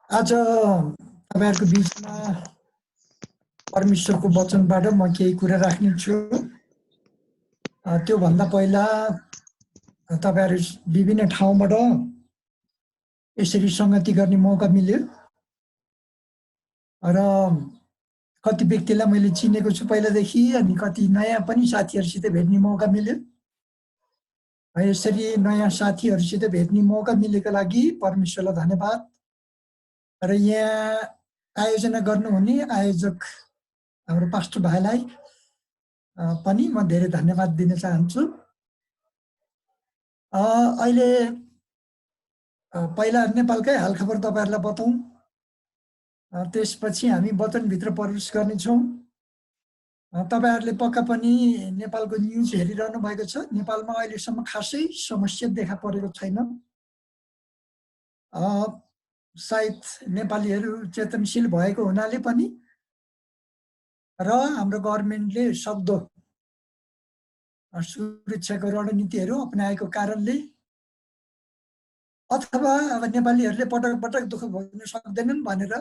आज तपाईहरुको बीचमा परमेश्वरको वचनबाट म केही कुरा राख्नेछु। त्यो भन्दा पहिला तपाईहरु विभिन्न ठाउँबाट यसरी संगति गर्ने मौका मिल्यो र कति व्यक्तिलाई मैले चिनेको छु पहिलादेखि, अनि कति नयाँ पनि साथीहरुसित भेट्ने मौका मिल्यो। यसरी नयाँ साथीहरुसित भेट्ने मौका मिलेको लागि परमेश्वरलाई धन्यवाद। र यहाँ आयोजना गर्नुहुने आयोजक हाम्रो पास्टर भाइलाई पनि म धेरै धन्यवाद दिन चाहन्छु। अहिले पहिला नेपालकै हालखबर तपाईहरुलाई बताउँ, त्यसपछि हामी वचनभित्र प्रवेश गर्नेछौँ। तपाईहरुले पक्का पनि नेपालको न्युज हेरिरहनु भएको छ। नेपालमा अहिलेसम्म खासै समस्या देखा परेको छैन। सायद नेपालीहरु चेतनशील भएको हुनाले पनि र हाम्रो गभर्नमेन्टले सक्दो सुरक्षाको रणनीतिहरु अपनाएको कारणले, अथवा अब नेपालीहरुले पटक पटक दुःख भोग्न सक्दैनन् भनेर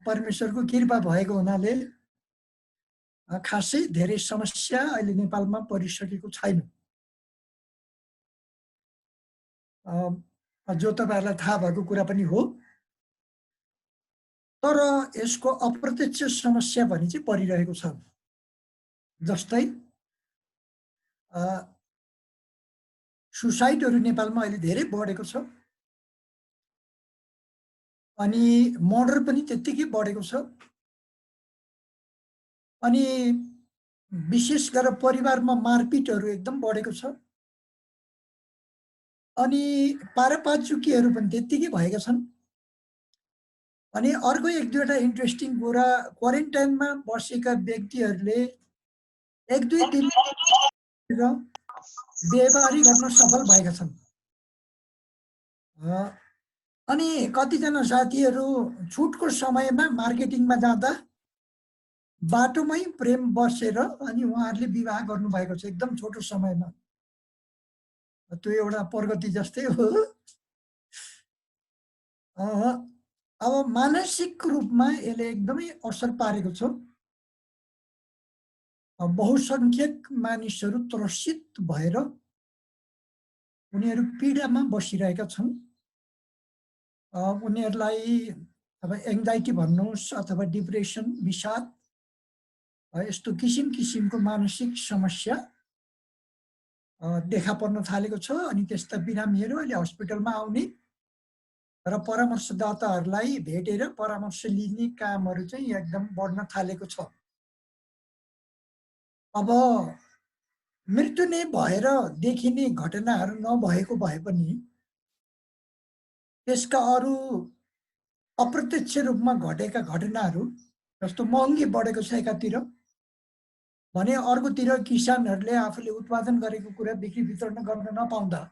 परमेश्वरको कृपा भएको हुनाले खासै धेरै समस्या अहिले नेपालमा परिसकेको छैन। जो तपाईहरुलाई थाहा भएको कुरा पनि हो। तर यसको अप्रत्यक्ष समस्या भने चाहिँ परिरहेको छ। जस्तै सुसाइडहरु नेपालमा अहिले धेरै बढेको छ, अनि मर्डर पनि त्यत्तिकै बढेको छ। अनि विशेष गरेर परिवारमा मारपिटहरु एकदम बढेको छ। अनि पारपाचुकीहरु पनि त्यत्तिकै भएका छन्। अनि अर्को एक दुईवटा इन्ट्रेस्टिङ कुरा, क्वारेन्टाइनमा बसेका व्यक्तिहरुले एक दुई दिन बेवारी गर्न सफल भएका छन्। अनि कतिजना साथीहरु छुटको समयमा मार्केटिङमा जाँदा बाटोमै प्रेम बसेर अनि उहाँहरूले विवाह गर्नु भएको छ एकदम छोटो समयमा। त्यो एउटा प्रगति जस्तै हो। अब मानसिक रूपमा यसले एकदमै असर पारेको छ। बहुसंख्यक मानिसहरु त्रसित भएर उनीहरु पीडामा बसिरहेका छन्। उनीहरुलाई अब एङ्जाइटी भन्नुहोस् अथवा डिप्रेसन, विषाद, यस्तो किसिम किसिमको मानसिक समस्या देखा पर्न थालेको छ। अनि त्यस्ता बिरामीहरु अहिले हस्पिटलमा आउने र परामर्शदाताहरुलाई भेटेर परामर्श लिने कामहरु चाहिँ एकदम बढ्न थालेको छ। अब मृत्यु नै भएर देखिने घटनाहरु नभएको भए पनि त्यसका अरु अप्रत्यक्ष रूपमा घटेका घटनाहरु, जस्तो महँगी बढेको छ एकातिर भने, अर्कोतिर किसानहरुले आफूले उत्पादन गरेको कुरा बिक्री वितरण गर्न नपाउँदा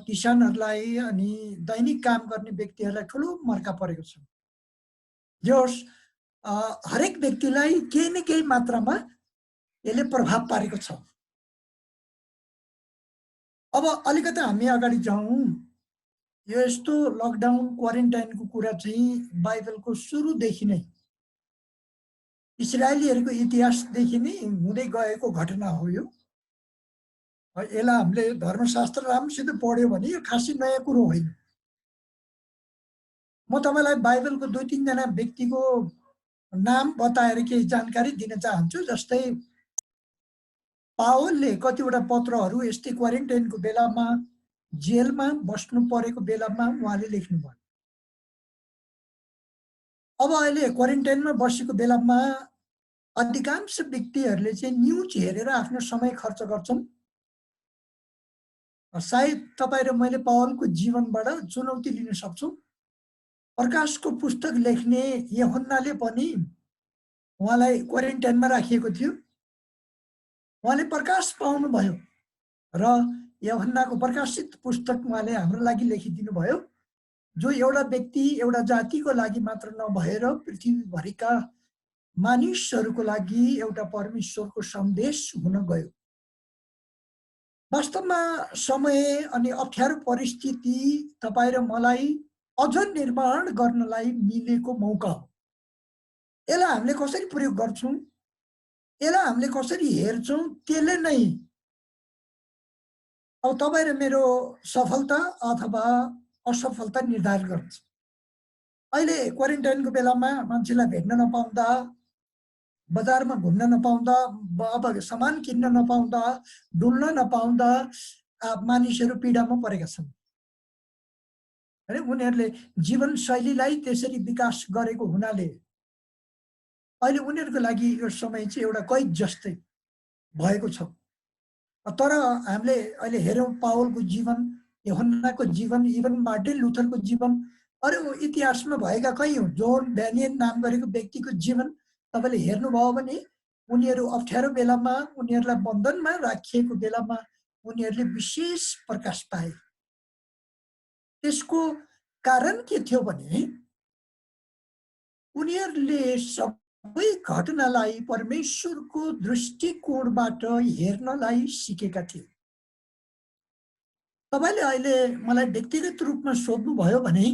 किसानहरुलाई अनि दैनिक काम गर्ने व्यक्तिहरुलाई ठूलो मर्का परेको छ। जस हरेक व्यक्तिलाई केही न केही मात्रामा यसले प्रभाव पारेको छ। अब अलिकति हामी अगाडि जाउँ। यो यस्तो लकडाउन क्वारेन्टाइनको कुरा चाहिँ बाइबलको सुरुदेखि नै, इजरायलीहरुको इतिहासदेखि नै हुँदै गएको घटना हो। यो यसलाई हामीले धर्मशास्त्र राम्रोसित पढ्यो भने यो खासै नयाँ कुरो होइन। म तपाईलाई बाइबलको दुई तीन जना व्यक्तिको नाम बताएर केही जानकारी दिन चाहन्छु। जस्तै पावलले कतिवटा पत्रहरू यस्तै क्वारेन्टाइनको बेलामा जेलमा बस्नु परेको बेलामा उहाँले लेख्नुभयो। अब अहिले क्वारेन्टाइनमा बसेको बेलामा अधिकांश व्यक्तिहरूले चाहिँ न्युज हेरेर आफ्नो समय खर्च गर्छन्। सायद तपाईँ र मैले पावलको जीवनबाट चुनौती लिन सक्छौँ। प्रकाशको पुस्तक लेख्ने यूहन्नाले पनि उहाँलाई क्वारेन्टाइनमा राखिएको थियो। उहाँले प्रकाश पाउनुभयो र यूहन्नाको प्रकाशित पुस्तक उहाँले हाम्रो लागि लेखिदिनु भयो, जो एउटा व्यक्ति एउटा जातिको लागि मात्र नभएर पृथ्वीभरिका मानिसहरूको लागि एउटा परमेश्वरको सन्देश हुन गयो। वास्तवमा समय अनि अप्ठ्यारो परिस्थिति तपाईँ र मलाई अझ निर्माण गर्नलाई मिलेको मौका हो। यसलाई हामीले कसरी प्रयोग गर्छौं, यसलाई हामीले कसरी हेर्छौं, त्यसले नै अब तपाईँ र मेरो सफलता अथवा असफलता निर्धारण गर्छ। अहिले क्वारेन्टाइनको बेलामा मान्छेलाई भेट्न नपाउँदा, बजारमा घुम्न नपाउँदा, अब सामान किन्न नपाउँदा, डुल्न नपाउँदा मानिसहरू पीडामा परेका छन्। हैन, उनीहरूले जीवनशैलीलाई त्यसरी विकास गरेको हुनाले अहिले उनीहरूको लागि यो समय चाहिँ एउटा कैद जस्तै भएको छ। तर हामीले अहिले हेरौँ पावलको जीवन, यूहन्नाको जीवन, इभन मार्टिन लुथरको जीवन, अरे इतिहासमा भएका कयौं जोन ब्यानियन नाम गरेको व्यक्तिको जीवन तपाईले हेर्नुभयो भने उनीहरू अप्ठ्यारो बेलामा, उनीहरूलाई बन्धनमा राखिएको बेलामा उनीहरूले विशेष प्रकाश पाए। त्यसको कारण के थियो भने उनीहरूले सबै घटनालाई परमेश्वरको दृष्टिकोणबाट हेर्नलाई सिकेका थिए। तपाईले अहिले मलाई व्यक्तिगत रूपमा सोध्नुभयो भने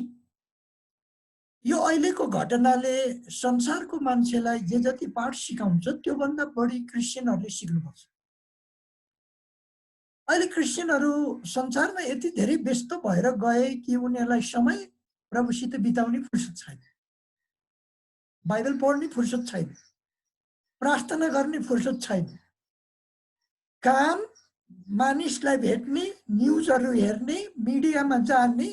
यो अहिलेको घटनाले संसारको मान्छेलाई जे जति पाठ सिकाउँछ त्योभन्दा बढी क्रिस्चियनहरूले सिक्नुपर्छ। अहिले क्रिस्चियनहरू संसारमा यति धेरै व्यस्त भएर गए कि उनीहरूलाई समय प्रभुसित बिताउने फुर्सद छैन, बाइबल पढ्ने फुर्सद छैन, प्रार्थना गर्ने फुर्सद छैन। काम, मानिसलाई भेट्ने, न्युजहरू हेर्ने, मिडियामा जाने,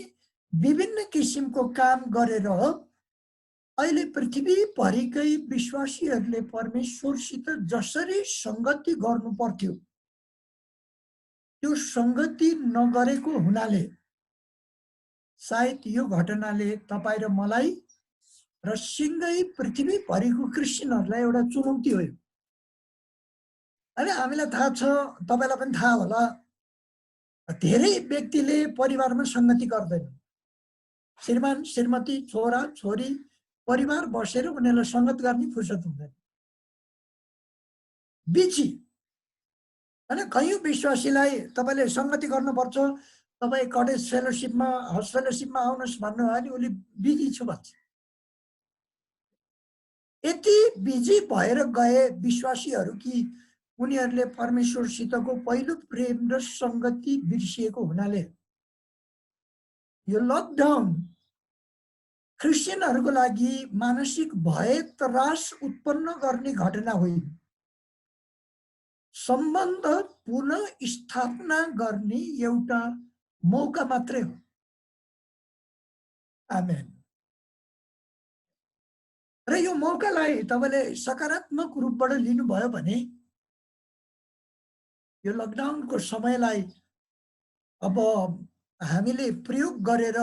विभिन्न किसिमको काम गरेर अहिले पृथ्वीभरिकै विश्वासीहरूले परमेश्वरसित जसरी संगति गर्नु पर्थ्यो त्यो संगति नगरेको हुनाले सायद यो घटनाले तपाईँ र मलाई र सिंगै पृथ्वीभरिको क्रिस्चियनहरूलाई एउटा चुनौती हो। अनि हामीलाई थाहा छ, तपाईलाई पनि थाहा होला, धेरै व्यक्तिले परिवारमा संगति गर्दैन। श्रीमान, श्रीमती, छोरा, छोरी, परिवार बसेर उनीहरूलाई संगत गर्ने फुर्सद हुँदैन। बिजी हैन, कयौं विश्वासीलाई तपाईले संगति गर्नुपर्छ, तपाईँ कटेज फेलोशिपमा, हाउस फेलोशिपमा आउनुहोस् भन्नु हो भने उसले बिजी छु भन्छ। यति बिजी भएर गए विश्वासीहरू कि उनीहरूले परमेश्वरसितको पहिलो प्रेम र संगति बिर्सिएको हुनाले यो लकडाउन क्रिस्चियनहरूको लागि मानसिक भय त्रास उत्पन्न गर्ने घटना होइन, सम्बन्ध पुनः स्थापना गर्ने एउटा मौका मात्रै हो। आमेन। र यो मौकालाई तपाईले सकारात्मक रूपबाट लिनुभयो भने यो लकडाउनको समयलाई अब हामीले प्रयोग गरेर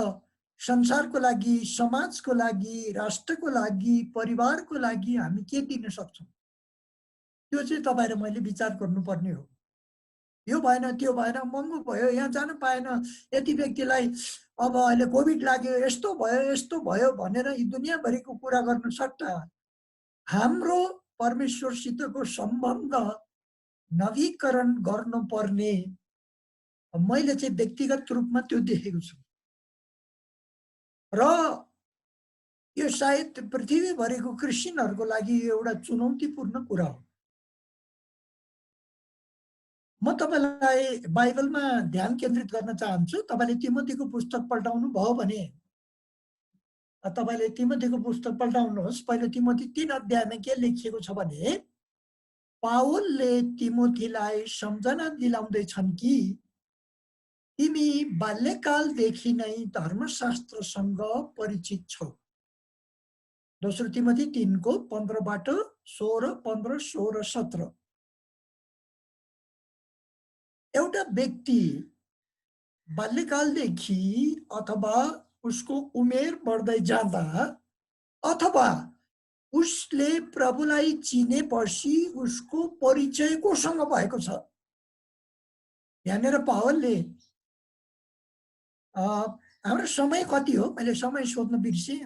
संसारको लागि, समाजको लागि, राष्ट्रको लागि, परिवारको लागि हामी के दिन सक्छौं त्यो चाहिँ तपाईँ र मैले विचार गर्नुपर्ने हो। यो भएन, त्यो भएन, महँगो भयो, यहाँ जान पाएन, यति व्यक्तिलाई अब अहिले कोभिड लाग्यो, यस्तो भयो भनेर यी दुनियाँभरिको कुरा गर्नु सट्टा हाम्रो परमेश्वरसितको सम्बन्ध नवीकरण गर्नुपर्ने मैले चाहिँ व्यक्तिगत रूपमा त्यो देखेको छु। र यो सायद पृथ्वीभरिको क्रिस्चियनहरूको लागि एउटा चुनौतीपूर्ण कुरा हो। म तपाईलाई बाइबलमा ध्यान केन्द्रित गर्न चाहन्छु। तपाईले तिमोथीको पुस्तक पल्टाउनु भयो भने तपाईले तिमोथीको पुस्तक पल्टाउनुहोस्। पहिलो तिमोथी 3 अध्यायमा के लेखिएको छ भने पावलले तिमोथीलाई सम्झना दिलाउँदैछन् कि तिमी बाल्यकालदेखि नै धर्मशास्त्रसँग परिचित छौ। दोस्रो तिमोथी 3 को 15बाट 16, 15, 16, 17। एउटा व्यक्ति बाल्यकालदेखि अथवा उसको उमेर बढ्दै जाँदा अथवा उसले प्रभुलाई चिनेपछि उसको परिचय कोसँग भएको छ। यहाँनिर पावलले हाम्रो समय कति हो? मैले समय सोध्न बिर्सेँ।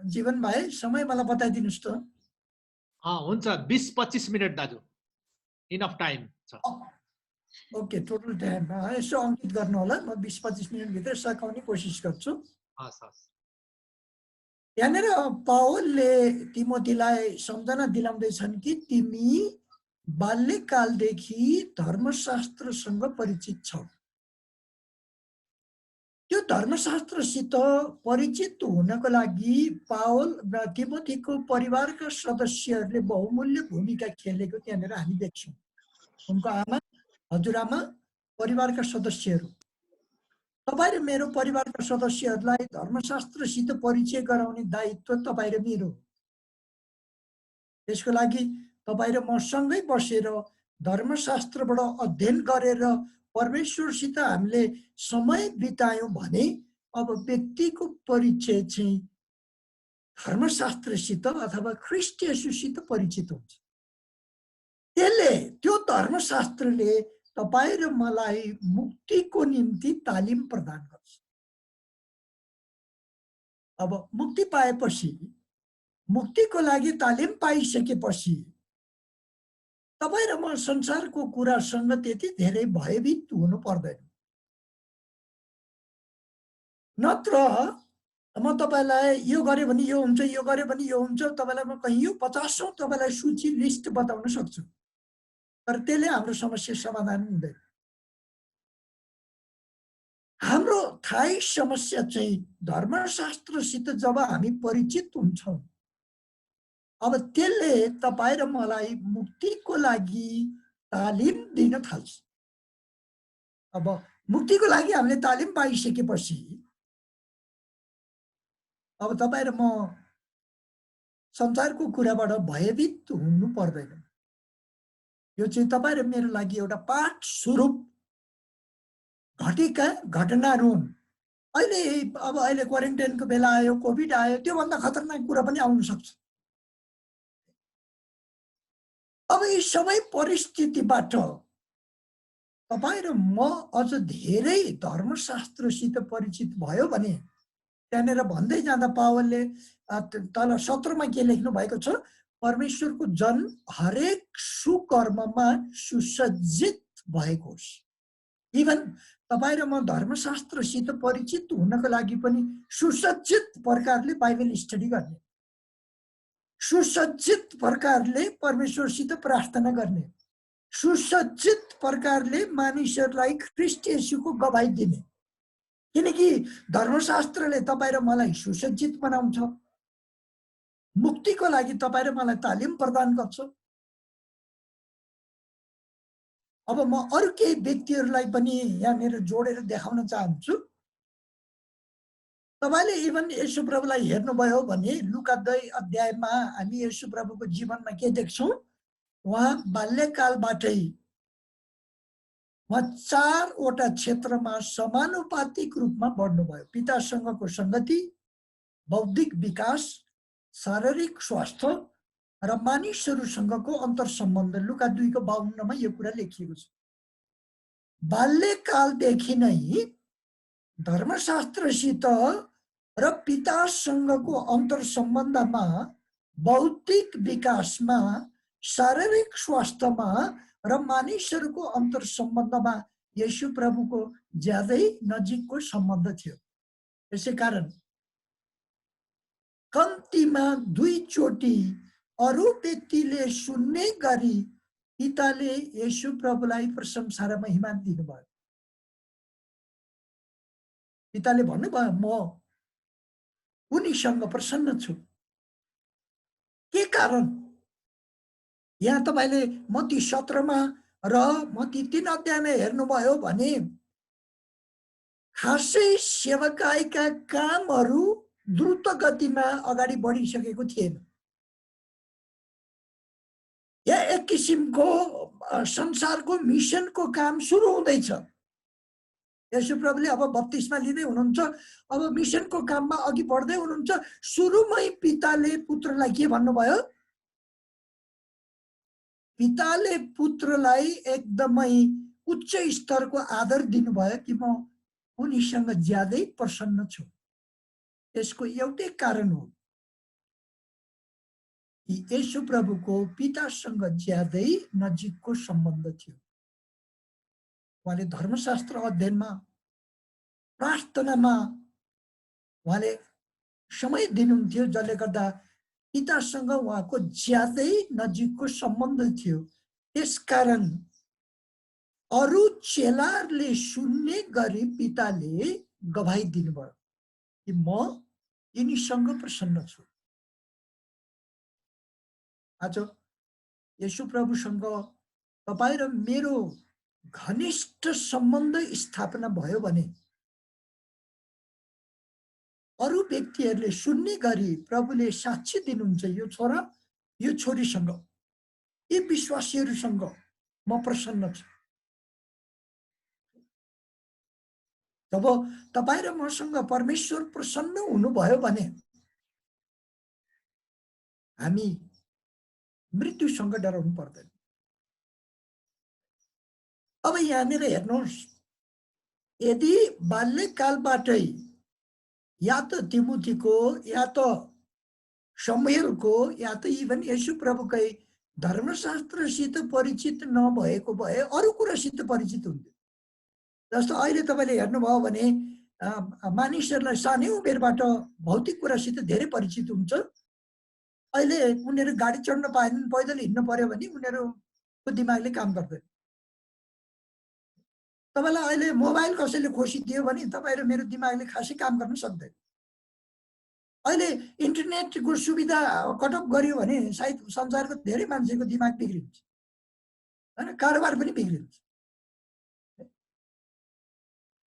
जीवन भाइ समय मलाई बताइदिनुस् त। हुन्छ, 20-25 मिनट दाजु, इनफ टाइम छ। ओके, टोटल टाइम यसो अंकित गर्नु होला। म 20-25 मिनट भित्र सकाउने कोसिस गर्छु। हस् हस्। यहाँनिर पावलले तिमोथीलाई सम्झना दिलाउँदैछन् कि तिमी बाल्यकालदेखि धर्मशास्त्रसँग परिचित छौ। त्यो धर्मशास्त्रसित परिचित हुनको लागि पावल र तिमोथीको परिवारका सदस्यहरूले बहुमूल्य भूमिका खेलेको त्यहाँनिर हामी देख्छौँ। उनको आमा, हजुरआमा, परिवारका सदस्यहरू। तपाईँ र मेरो परिवारका सदस्यहरूलाई धर्मशास्त्रसित परिचय गराउने दायित्व तपाईँ र मेरो। त्यसको लागि तपाईँ र मसँगै बसेर धर्मशास्त्रबाट अध्ययन गरेर परमेश्वरसित हामीले समय बितायौँ भने अब व्यक्तिको परिचय चाहिँ धर्मशास्त्रसित अथवा ख्रीष्ट येशूसित परिचित हुन्छ। त्यसले त्यो धर्मशास्त्रले तपाईँ र मलाई मुक्तिको निम्ति तालिम प्रदान गर्छ। अब मुक्ति पाएपछि, मुक्तिको लागि तालिम पाइसकेपछि तपाईँ र म संसारको कुरासँग त्यति धेरै भयभीत हुनु पर्दैन। नत्र म तपाईँलाई यो गरे भने यो हुन्छ, यो गरे भने यो हुन्छ, तपाईँलाई म कहीँ 50औं तपाईँलाई सूची लिस्ट बताउन सक्छु, तर त्यसले हाम्रो समस्या समाधान हुँदैन। हाम्रो थाई समस्या चाहिँ धर्मशास्त्रसित जब हामी परिचित हुन्छौँ, अब त्यसले तपाईँ र मलाई मुक्तिको लागि तालिम दिन थाल्छ। अब मुक्तिको लागि हामीले तालिम पाइसकेपछि अब तपाईँ र म संसारको कुराबाट भयभीत हुनु पर्दैन। यो चाहिँ तपाईँ र मेरो लागि एउटा पाठ स्वरूप घटेका घटनाहरू हुन्। अहिले क्वारेन्टाइनको बेला आयो, कोभिड आयो, त्योभन्दा खतरनाक कुरा पनि आउन सक्छ। अब यी सबै परिस्थितिबाट तपाईँ र म अझ धेरै धर्मशास्त्रसित परिचित भयो भने त्यहाँनिर भन्दै जाँदा पावलले तल 17मा के लेख्नु भएको छ, परमेश्वरको जन हरेक सुकर्ममा सुसज्जित भएको होस्। इभन तपाईँ र म धर्मशास्त्रसित परिचित हुनको लागि पनि सुसज्जित प्रकारले बाइबल स्टडी गर्ने, सुसज्जित प्रकारले परमेश्वरसित प्रार्थना गर्ने, सुसज्जित प्रकारले मानिसहरूलाई ख्रीष्ट येशूको गवाही दिने। किनकि धर्मशास्त्रले तपाईँ र मलाई सुसज्जित बनाउँछ, मुक्तिको लागि तपाईँ र मलाई तालिम प्रदान गर्छ। अब म अरू केही व्यक्तिहरूलाई पनि यहाँनिर जोडेर देखाउन चाहन्छु। तपाईँले इभन येशू प्रभुलाई हेर्नुभयो भने लुका 2 अध्यायमा हामी येशू प्रभुको जीवनमा के देख्छौँ, उहाँ बाल्यकालबाटै उहाँ 4वटा क्षेत्रमा समानुपातिक रूपमा बढ्नुभयो। पितासँगको सङ्गति, बौद्धिक विकास, शारीरिक स्वास्थ्य र मानिसहरूसँगको अन्तर सम्बन्ध। लुका 2:52मा यो कुरा लेखिएको छ। बाल्यकालदेखि नै धर्मशास्त्रसित र पितासँगको अन्तर सम्बन्धमा, बौद्धिक विकासमा, शारीरिक स्वास्थ्यमा र मानिसहरूको अन्तर सम्बन्धमा येशू प्रभुको ज्यादै नजिकको सम्बन्ध थियो। यसै कारण कम्तीमा 2 चोटि अरू व्यक्तिले सुन्ने गरी पिताले येशू प्रभुलाई प्रशंसा र महिमा दिनुभयो। पिताले भन्नुभयो, म उनीसँग प्रसन्न छु। के कारण? यहाँ तपाईँले मत्ती 17मा र मत्ती 3 अध्यायमा हेर्नुभयो भने खासै सेवकाईका कामहरू द्रुत गतिमा अगाडि बढिसकेको थिएन। यहाँ एक किसिमको संसारको मिसनको काम सुरु हुँदैछ। येशू प्रभुले अब बत्तिसमा लिँदै हुनुहुन्छ, अब मिसनको काममा अघि बढ्दै हुनुहुन्छ। सुरुमै पिताले पुत्रलाई के भन्नुभयो? पिताले पुत्रलाई एकदमै उच्च स्तरको आदर दिनुभयो कि म उनीसँग ज्यादै प्रसन्न छु। यसको एउटै कारण हो कि येशू प्रभुको पितासँग ज्यादै नजिकको सम्बन्ध थियो। उहाँले धर्मशास्त्र अध्ययनमा, प्रार्थनामा उहाँले समय दिनुहुन्थ्यो, जसले गर्दा पितासँग उहाँको ज्यादै नजिकको सम्बन्ध थियो। त्यसकारण अरू चेलाहरूले सुन्ने गरी पिताले गवाही दिनुभयो कि म यिनीसँग प्रसन्न छु। आज येशू प्रभुसँग तपाईँ र मेरो घनिष्ठ सम्बन्ध स्थापना भयो भने अरू व्यक्तिहरूले सुन्ने गरी प्रभुले साक्षी दिनुहुन्छ, यो छोरा यो छोरीसँग, यी विश्वासीहरूसँग म प्रसन्न छु। जब तपाईँ र मसँग परमेश्वर प्रसन्न हुनुभयो भने हामी मृत्युसँग डराउनु पर्दैन। अब यहाँनिर हेर्नुहोस्, यदि बाल्यकालबाटै या त तिमुथीको या त शमूएलको या त इभन येशू प्रभुकै धर्मशास्त्रसित परिचित नभएको भए अरू कुरासित परिचित हुन्थ्यो। जस्तो अहिले तपाईँले हेर्नुभयो भने मानिसहरूलाई सानै उमेरबाट भौतिक कुरासित धेरै परिचित हुन्छ। अहिले उनीहरू गाडी चढ्न पाएनन्, पैदल हिँड्नु पर्यो भने उनीहरूको दिमागले काम गर्दैन। तपाईँलाई अहिले मोबाइल कसैले खोसिदियो भने तपाईँ र मेरो दिमागले खासै काम गर्न सक्दैन। अहिले इन्टरनेटको सुविधा कटअप गर्यो भने सायद संसारको धेरै मान्छेको दिमाग बिग्रिन्छ, हैन, कारोबार पनि बिग्रिन्छ।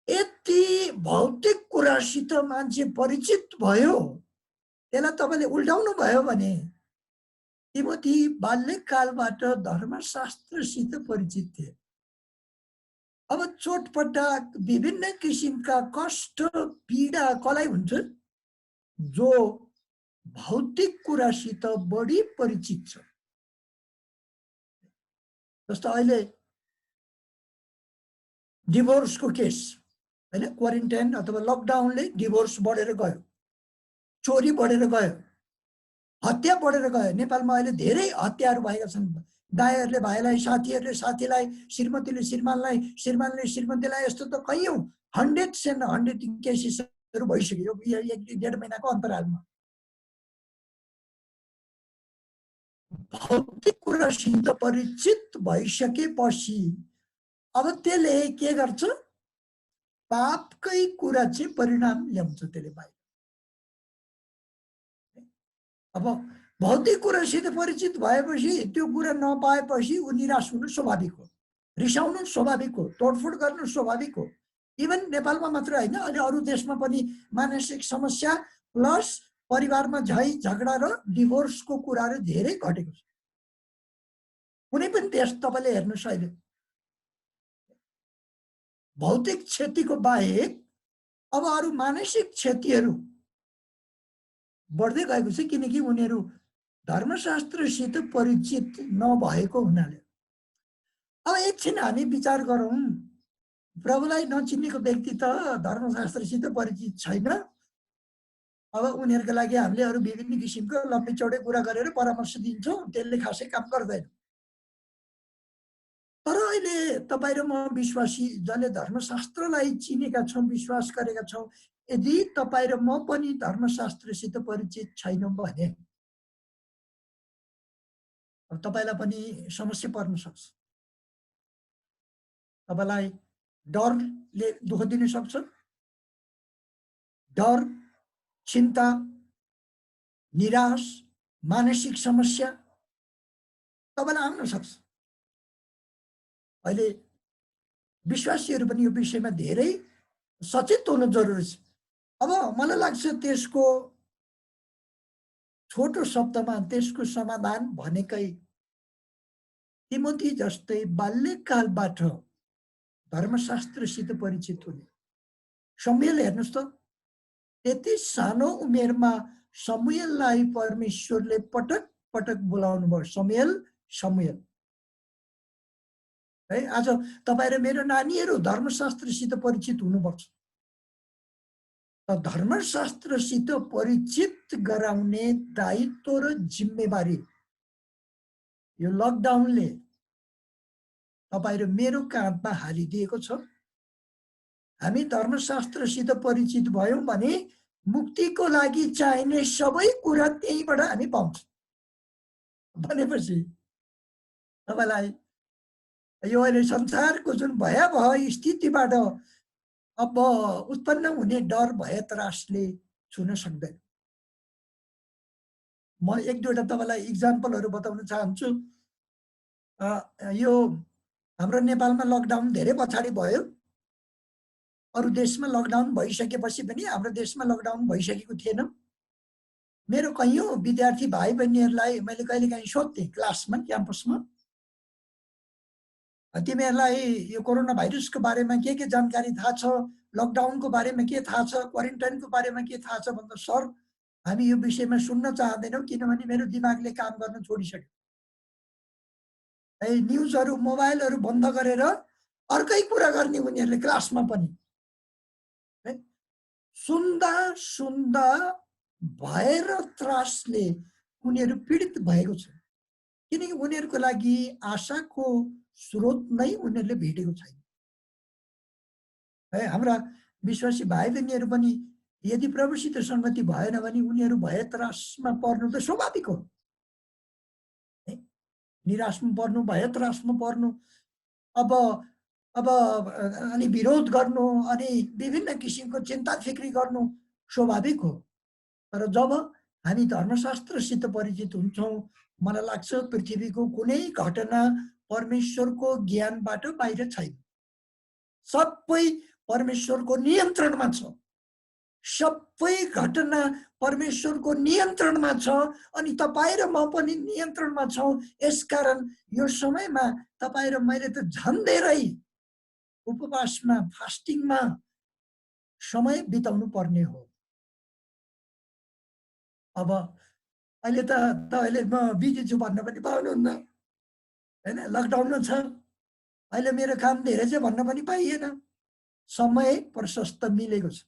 यति भौतिक कुरासित मान्छे परिचित भयो, त्यसलाई तपाईँले उल्टाउनु भयो भने तिमोथी बाल्यकालबाट धर्मशास्त्रसित परिचित थिए। अब चोटपटक विभिन्न किसिमका कष्ट पीडा कसलाई हुन्छ? जो भौतिक कुरासित बढी परिचित छ। जस्तो अहिले डिभोर्सको केस, हैन, क्वारेन्टाइन अथवा लकडाउनले डिभोर्स बढेर गयो, चोरी बढेर गयो, हत्या बढेर गयो। नेपालमा अहिले धेरै हत्याहरू भएका छन्। दाइहरूले भाइलाई, साथीहरूले साथीलाई, श्रीमतीले श्रीमानलाई, श्रीमानले श्रीमतीलाई, यस्तो त कैयौँ 100 केसेसहरू भइसक्यो एक डेढ महिनाको अन्तरालमा। भौतिक कुरासित परिचित भइसकेपछि अब त्यसले के गर्छ? पापकै कुरा चाहिँ परिणाम ल्याउँछ त्यसले बाहिर। अब भौतिक कुरासित परिचित भएपछि त्यो कुरा नपाएपछि ऊ निराश हुनु स्वाभाविक हो, रिसाउनु स्वाभाविक हो, तोडफोड गर्नु स्वाभाविक हो। इभन नेपालमा मात्र होइन, अहिले अरू देशमा पनि मानसिक समस्या प्लस परिवारमा झै झगडा र डिभोर्सको कुराहरू धेरै घटेको छ। कुनै पनि देश तपाईँले हेर्नुहोस्, अहिले भौतिक क्षतिको बाहेक अब अरू मानसिक क्षतिहरू बढ्दै गएको छ, किनकि उनीहरू धर्मशास्त्रसित परिचित नभएको हुनाले। अब एकछिन हामी विचार गरौँ, प्रभुलाई नचिनेको व्यक्ति त धर्मशास्त्रसित परिचित छैन। अब उनीहरूको लागि हामीले अरू विभिन्न किसिमको लम्बी चौडे कुरा गरेर परामर्श दिन्छौँ, त्यसले खासै काम गर्दैन। तर अहिले तपाईँ र म विश्वासी जसले धर्मशास्त्रलाई चिनेका छौँ, विश्वास गरेका छौँ, यदि तपाईँ र म पनि धर्मशास्त्रसित परिचित छैनौँ भने अब तपाईँलाई पनि समस्या पर्न सक्छ। तपाईँलाई डरले दुःख दिन सक्छ, डर, चिन्ता, निराश, मानसिक समस्या तपाईँलाई आउन सक्छ। अहिले विश्वासीहरू पनि यो विषयमा धेरै सचेत हुनु जरुरी छ। अब मलाई लाग्छ त्यसको छोटो शब्दमा त्यसको समाधान भनेकै तिमोथी जस्तै बाल्यकालबाट धर्मशास्त्रसित परिचित हुने। शमूएल हेर्नुहोस् त, त्यति सानो उमेरमा शमूएललाई परमेश्वरले पटक पटक बोलाउनु भयो, शमूएल शमूएल। है, आज तपाईँ र मेरो नानीहरू धर्मशास्त्रसित परिचित हुनुपर्छ। धर्मशास्त्रसित परिचित गराउने दायित्व र जिम्मेवारी यो लकडाउनले तपाईँ र मेरो काँधमा हालिदिएको छ। हामी धर्मशास्त्रसित परिचित भयौँ भने मुक्तिको लागि चाहिने सबै कुरा त्यहीबाट हामी पाउँछौँ भनेपछि तपाईलाई यो अहिले संसारको जुन भयावह स्थितिबाट अब उत्पन्न हुने डर भय त्रासले छुन सक्दैन। म एक दुईवटा तपाईलाई इक्जाम्पलहरू बताउन चाहन्छु। यो हाम्रो नेपालमा लकडाउन धेरै पछाडि भयो। अरू देशमा लकडाउन भइसकेपछि पनि हाम्रो देशमा लकडाउन भइसकेको थिएन। मेरो कैयौं विद्यार्थी भाइ बहिनीहरूलाई मैले कहिलेकाहीँ सोध्थेँ क्लासमा क्याम्पसमा, तिमीहरूलाई यो कोरोना भाइरसको बारेमा के जानकारी थाहा छ, लकडाउनको बारेमा के थाहा छ, क्वारेन्टाइनको बारेमा के थाहा छ भन्दा सर हामी यो विषयमा सुन्न चाहदैनौँ किनभने मेरो दिमागले काम गर्न छोडिसक्यो। न्युजहरू मोबाइलहरू बन्द गरेर अर्कै कुरा गर्ने उनीहरूले क्लासमा पनि। सुन्दा सुन्दा भय र त्रासले उनीहरू पीडित भएको छ किनकि उनीहरूको लागि आशाको स्रोत नै उनीहरूले भेटेको छैन। हाम्रा विश्वासी भाइ बहिनीहरू पनि यदि प्रभुसित संगति भएन भने उनीहरू भय त्रासमा पर्नु त स्वाभाविक हो। निराशमा पर्नु, भय त्रासमा पर्नु, अब अनि विरोध गर्नु, अनि विभिन्न किसिमको चिन्ता फिक्री गर्नु स्वाभाविक हो। तर जब हामी धर्मशास्त्रसित परिचित हुन्छौँ, मलाई लाग्छ पृथ्वीको कुनै घटना परमेश्वरको ज्ञानबाट बाहिर छैन। सबै परमेश्वरको नियन्त्रणमा छ। सबै घटना परमेश्वरको नियन्त्रणमा छ अनि तपाईँ र म पनि नियन्त्रणमा छौँ। यसकारण यो समयमा तपाईँ र मैले त झन् धेरै उपवासमा, फास्टिङमा समय बिताउनु पर्ने हो। अब अहिले त अहिले म बिजी छु भन्न पनि पाउनुहुन्न हैन, लकडाउनमा छ। अहिले मेरो काम धेरै छ भन्न पनि पाइएन। समय प्रशस्त मिलेको छ।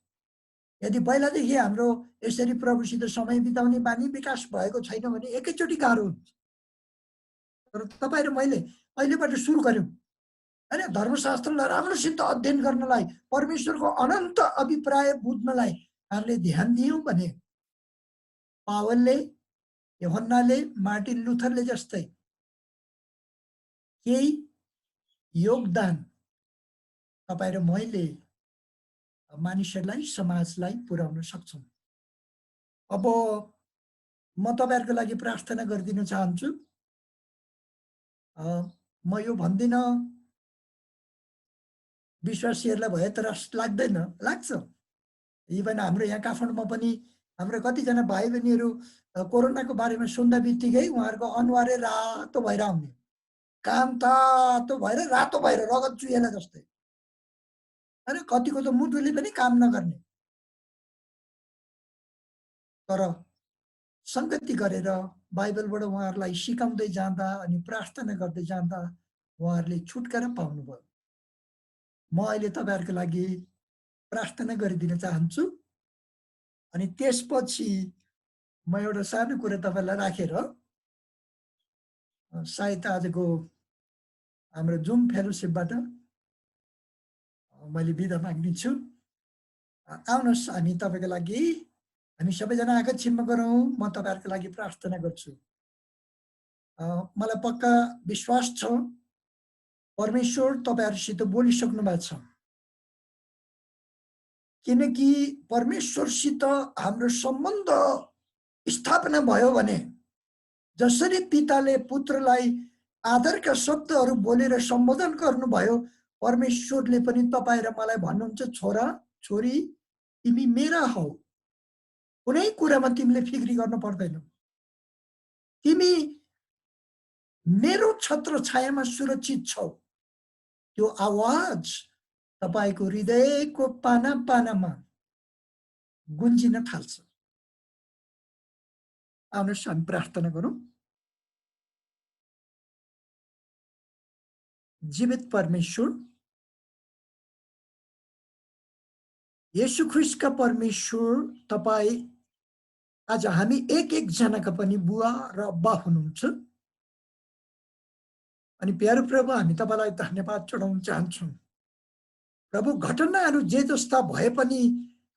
यदि पहिलादेखि हाम्रो यसरी प्रभुसित समय बिताउने बानी विकास भएको छैन भने एकैचोटि गाह्रो हुन्छ। तर तपाईँ र मैले अहिलेबाट सुरु गर्यौँ हैन, धर्मशास्त्रलाई राम्रोसित अध्ययन गर्नलाई, परमेश्वरको अनन्त अभिप्राय बुझ्नलाई हामीले ध्यान दियौँ भने पावलले, यूहन्नाले, मार्टिन लुथरले जस्तै केही योगदान तपाईँ र मैले मानिसहरूलाई, समाजलाई पुर्याउन सक्छौँ। अब म तपाईहरुको लागि प्रार्थना गरिदिन चाहन्छु। म यो भन्दिन विश्वासीहरूलाई भए तर लाग्दैन, लाग्छ। इभन हाम्रो यहाँ काठमाडौँमा पनि हाम्रो कतिजना भाइ बहिनीहरू कोरोनाको बारेमा सुन्दा बित्तिकै उहाँहरूको अनुहारै रातो भएर आउने, कान तातो भएर रातो भएर रगत चुहेला जस्तै, अनि कतिको त मुटुले पनि काम नगर्ने। तर संगति गरेर बाइबलबाट उहाँहरूलाई सिकाउँदै जाँदा अनि प्रार्थना गर्दै जाँदा उहाँहरूले छुटकारा पाउनुभयो। म अहिले तपाईहरुको लागि प्रार्थना गरिदिन चाहन्छु अनि त्यसपछि म एउटा सानो कुरा तपाईलाई राखेर सायद आजको हाम्रो जुम फेलोशिपबाट मैले बिदा माग्दिन्छु। आउनुहोस् हामी तपाईको लागि हामी सबैजना आँखा चिम्म गरौँ। म तपाईहरुको लागि प्रार्थना गर्छु। मलाई पक्का विश्वास छ परमेश्वर तपाईहरुसित बोलिसक्नु भएको छ, किनकि परमेश्वरसित हाम्रो सम्बन्ध स्थापना भयो भने जसरी पिताले पुत्रलाई आदरका शब्दहरू बोलेर सम्बोधन गर्नुभयो, परमेश्वरले पनि तपाईँ र मलाई भन्नुहुन्छ, छोरा छोरी तिमी मेरा हौ, कुनै कुरामा तिमीले फिक्री गर्न पर्दैन, तिमी मेरो छत्र छायामा सुरक्षित छौ। त्यो आवाज तपाईको हृदयको पाना पानामा गुन्जिन थाल्छ। आउनुहोस् हामी प्रार्थना गरौँ। जीवित परमेश्वर, येशू ख्रीष्टका परमेश्वर, तपाईँ आज हामी एक एक जनाका पनि बुवा र अब्बा हुनुहुन्छ। अनि प्यारो प्रभु, हामी तपाईलाई धन्यवाद चढाउन चाहन्छौँ। प्रभु, घटनाहरू जे जस्ता भए पनि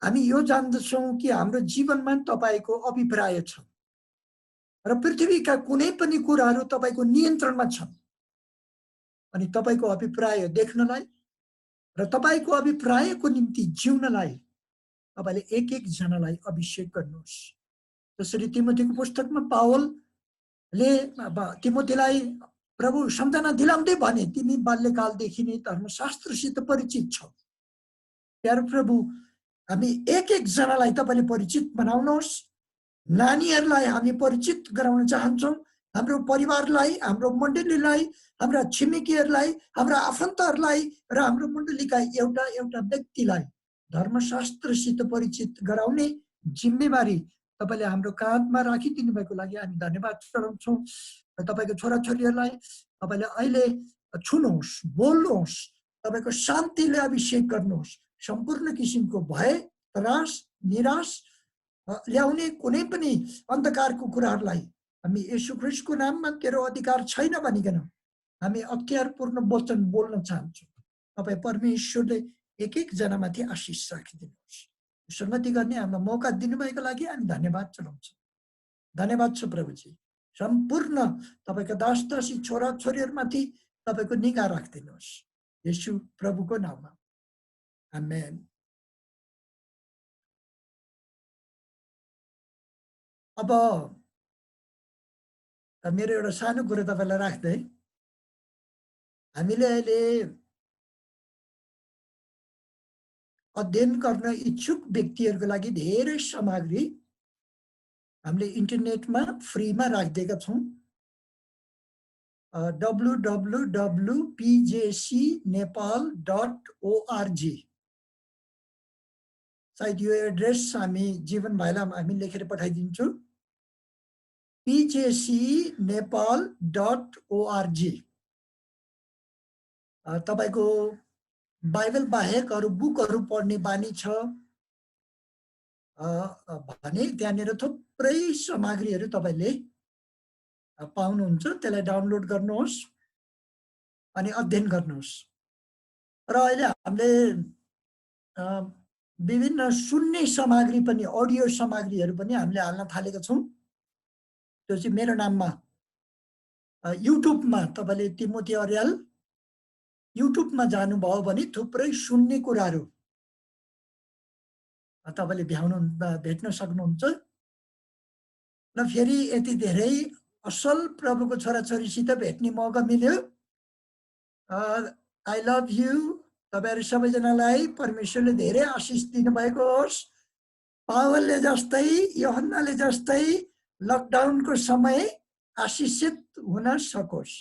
हामी यो जान्दछौँ कि हाम्रो जीवनमा तपाईको अभिप्राय छ र पृथ्वीका कुनै पनि कुराहरू तपाईको नियन्त्रणमा छन्। अनि तपाईको अभिप्राय देख्नलाई र तपाईको अभिप्रायको निम्ति जिउनलाई तपाईले एक जनालाई अभिषेक गर्नुहोस्। जसरी तिमोथीको पुस्तकमा पावलले तिमोथीलाई प्रभु सम्झना दिलाउँदै भने, तिमी बाल्यकालदेखि नै धर्मशास्त्रसित परिचित छौ। प्यारो प्रभु, हामी एक जनालाई तपाईले परिचित बनाउनुहोस्। नानीहरूलाई हामी परिचित गराउन चाहन्छौँ, हाम्रो परिवारलाई, हाम्रो मण्डलीलाई, हाम्रा छिमेकीहरूलाई, हाम्रा आफन्तहरूलाई र हाम्रो मण्डलीका एउटा एउटा व्यक्तिलाई धर्मशास्त्रसित परिचित गराउने जिम्मेवारी तपाईले हाम्रो काँधमा राखिदिनु भएको लागि हामी धन्यवाद चढाउँछौँ। र तपाईको छोराछोरीहरूलाई तपाईले अहिले छुनुहोस्, बोल्नुहोस्, तपाईको शान्तिले अभिषेक गर्नुहोस्। सम्पूर्ण किसिमको भय, त्रास, निराश ल्याउने कुनै पनि अन्धकारको कुराहरूलाई हामी येशू ख्रीष्टको नाममा तेरो अधिकार छैन भनिकन हामी अख्तियारपूर्ण वचन बोल्न चाहन्छौँ। तपाईँ परमेश्वरले एक जनामाथि आशिष राखिदिनुहोस्। सन्मति गर्ने हामीलाई मौका दिनुभएको लागि हामी धन्यवाद चढाउँछौँ। धन्यवाद छ प्रभुजी। सम्पूर्ण तपाईका दास दासी छोरा छोरीहरूमाथि तपाईको निगाह राखिदिनुहोस्, येशू प्रभुको नाममा, आमेन। अब मेरो एउटा सानो कुरा तपाईलाई राख्दै, हामीले अहिले अध्ययन गर्न इच्छुक व्यक्तिहरूको लागि धेरै सामग्री हामीले इन्टरनेटमा फ्रीमा राखिदिएका छौँ। www.pjcnepal.org सायद यो एड्रेस हामी जीवन भाइलाई हामी लेखेर पठाइदिन्छौँ। pjcnepal.org तपाईको बाइबल बाहेक अरू बुकहरू पढ्ने बानी छ भने त्यहाँनिर थुप्रै सामग्रीहरू तपाईले पाउनुहुन्छ। त्यसलाई डाउनलोड गर्नुहोस् अनि अध्ययन गर्नुहोस्। र अहिले हामीले विभिन्न सुन्ने सामग्री पनि, अडियो सामग्रीहरू पनि हामीले हाल्न थालेका छौँ। त्यो चाहिँ मेरो नाममा युट्युबमा तपाईले तिमोथी अर्याल युट्युबमा जानुभयो भने थुप्रै सुन्ने कुराहरू तपाईले भेट्न सक्नुहुन्छ। र फेरि यति धेरै असल प्रभुको छोराछोरीसित भेट्ने मौका मिल्यो। I love you. तपाईहरु सबैजनालाई परमेश्वरले धेरै आशिष दिनुभएको होस्। पावलले जस्तै, यूहन्नाले जस्तै लकडाउनको समय आशिषित हुन सकोस्।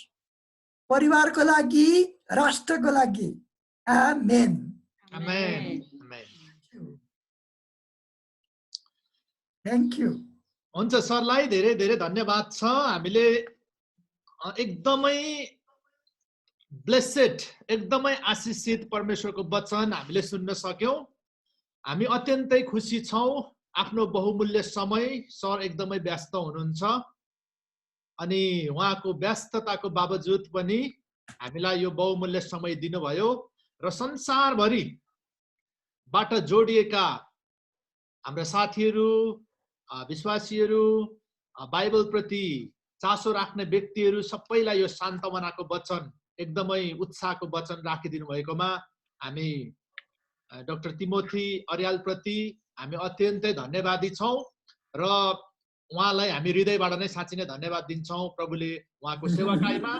परिवारको लागि, राष्ट्रको लागि। आमेन। आमेन। Thank you. हुन्छ सरलाई धेरै धेरै धन्यवाद छ। हामीले एकदमै ब्लेसेड, एकदमै आशिषित परमेश्वरको वचन हामीले सुन्न सक्यौं। हामी अत्यन्तै खुसी छौं। आफ्नो बहुमूल्य समय सर एकदमै व्यस्त हुनुहुन्छ अनि उहाँको व्यस्तताको बावजुद पनि हामीलाई यो बहुमूल्य समय दिनुभयो र संसारभरिबाट जोडिएका हाम्रा साथीहरू, विश्वासीहरू, बाइबल प्रति चासो राख्ने व्यक्तिहरू सबैलाई यो सान्तवनाको वचन, एकदमै उत्साहको वचन राखिदिनु भएकोमा हामी डाक्टर तिमोथी अर्याल प्रति हामी अत्यन्तै धन्यवादी छौं र उहाँलाई हामी हृदयबाट नै साँच्चै नै धन्यवाद दिन्छौं। प्रभुले उहाँको सेवाकाईमा,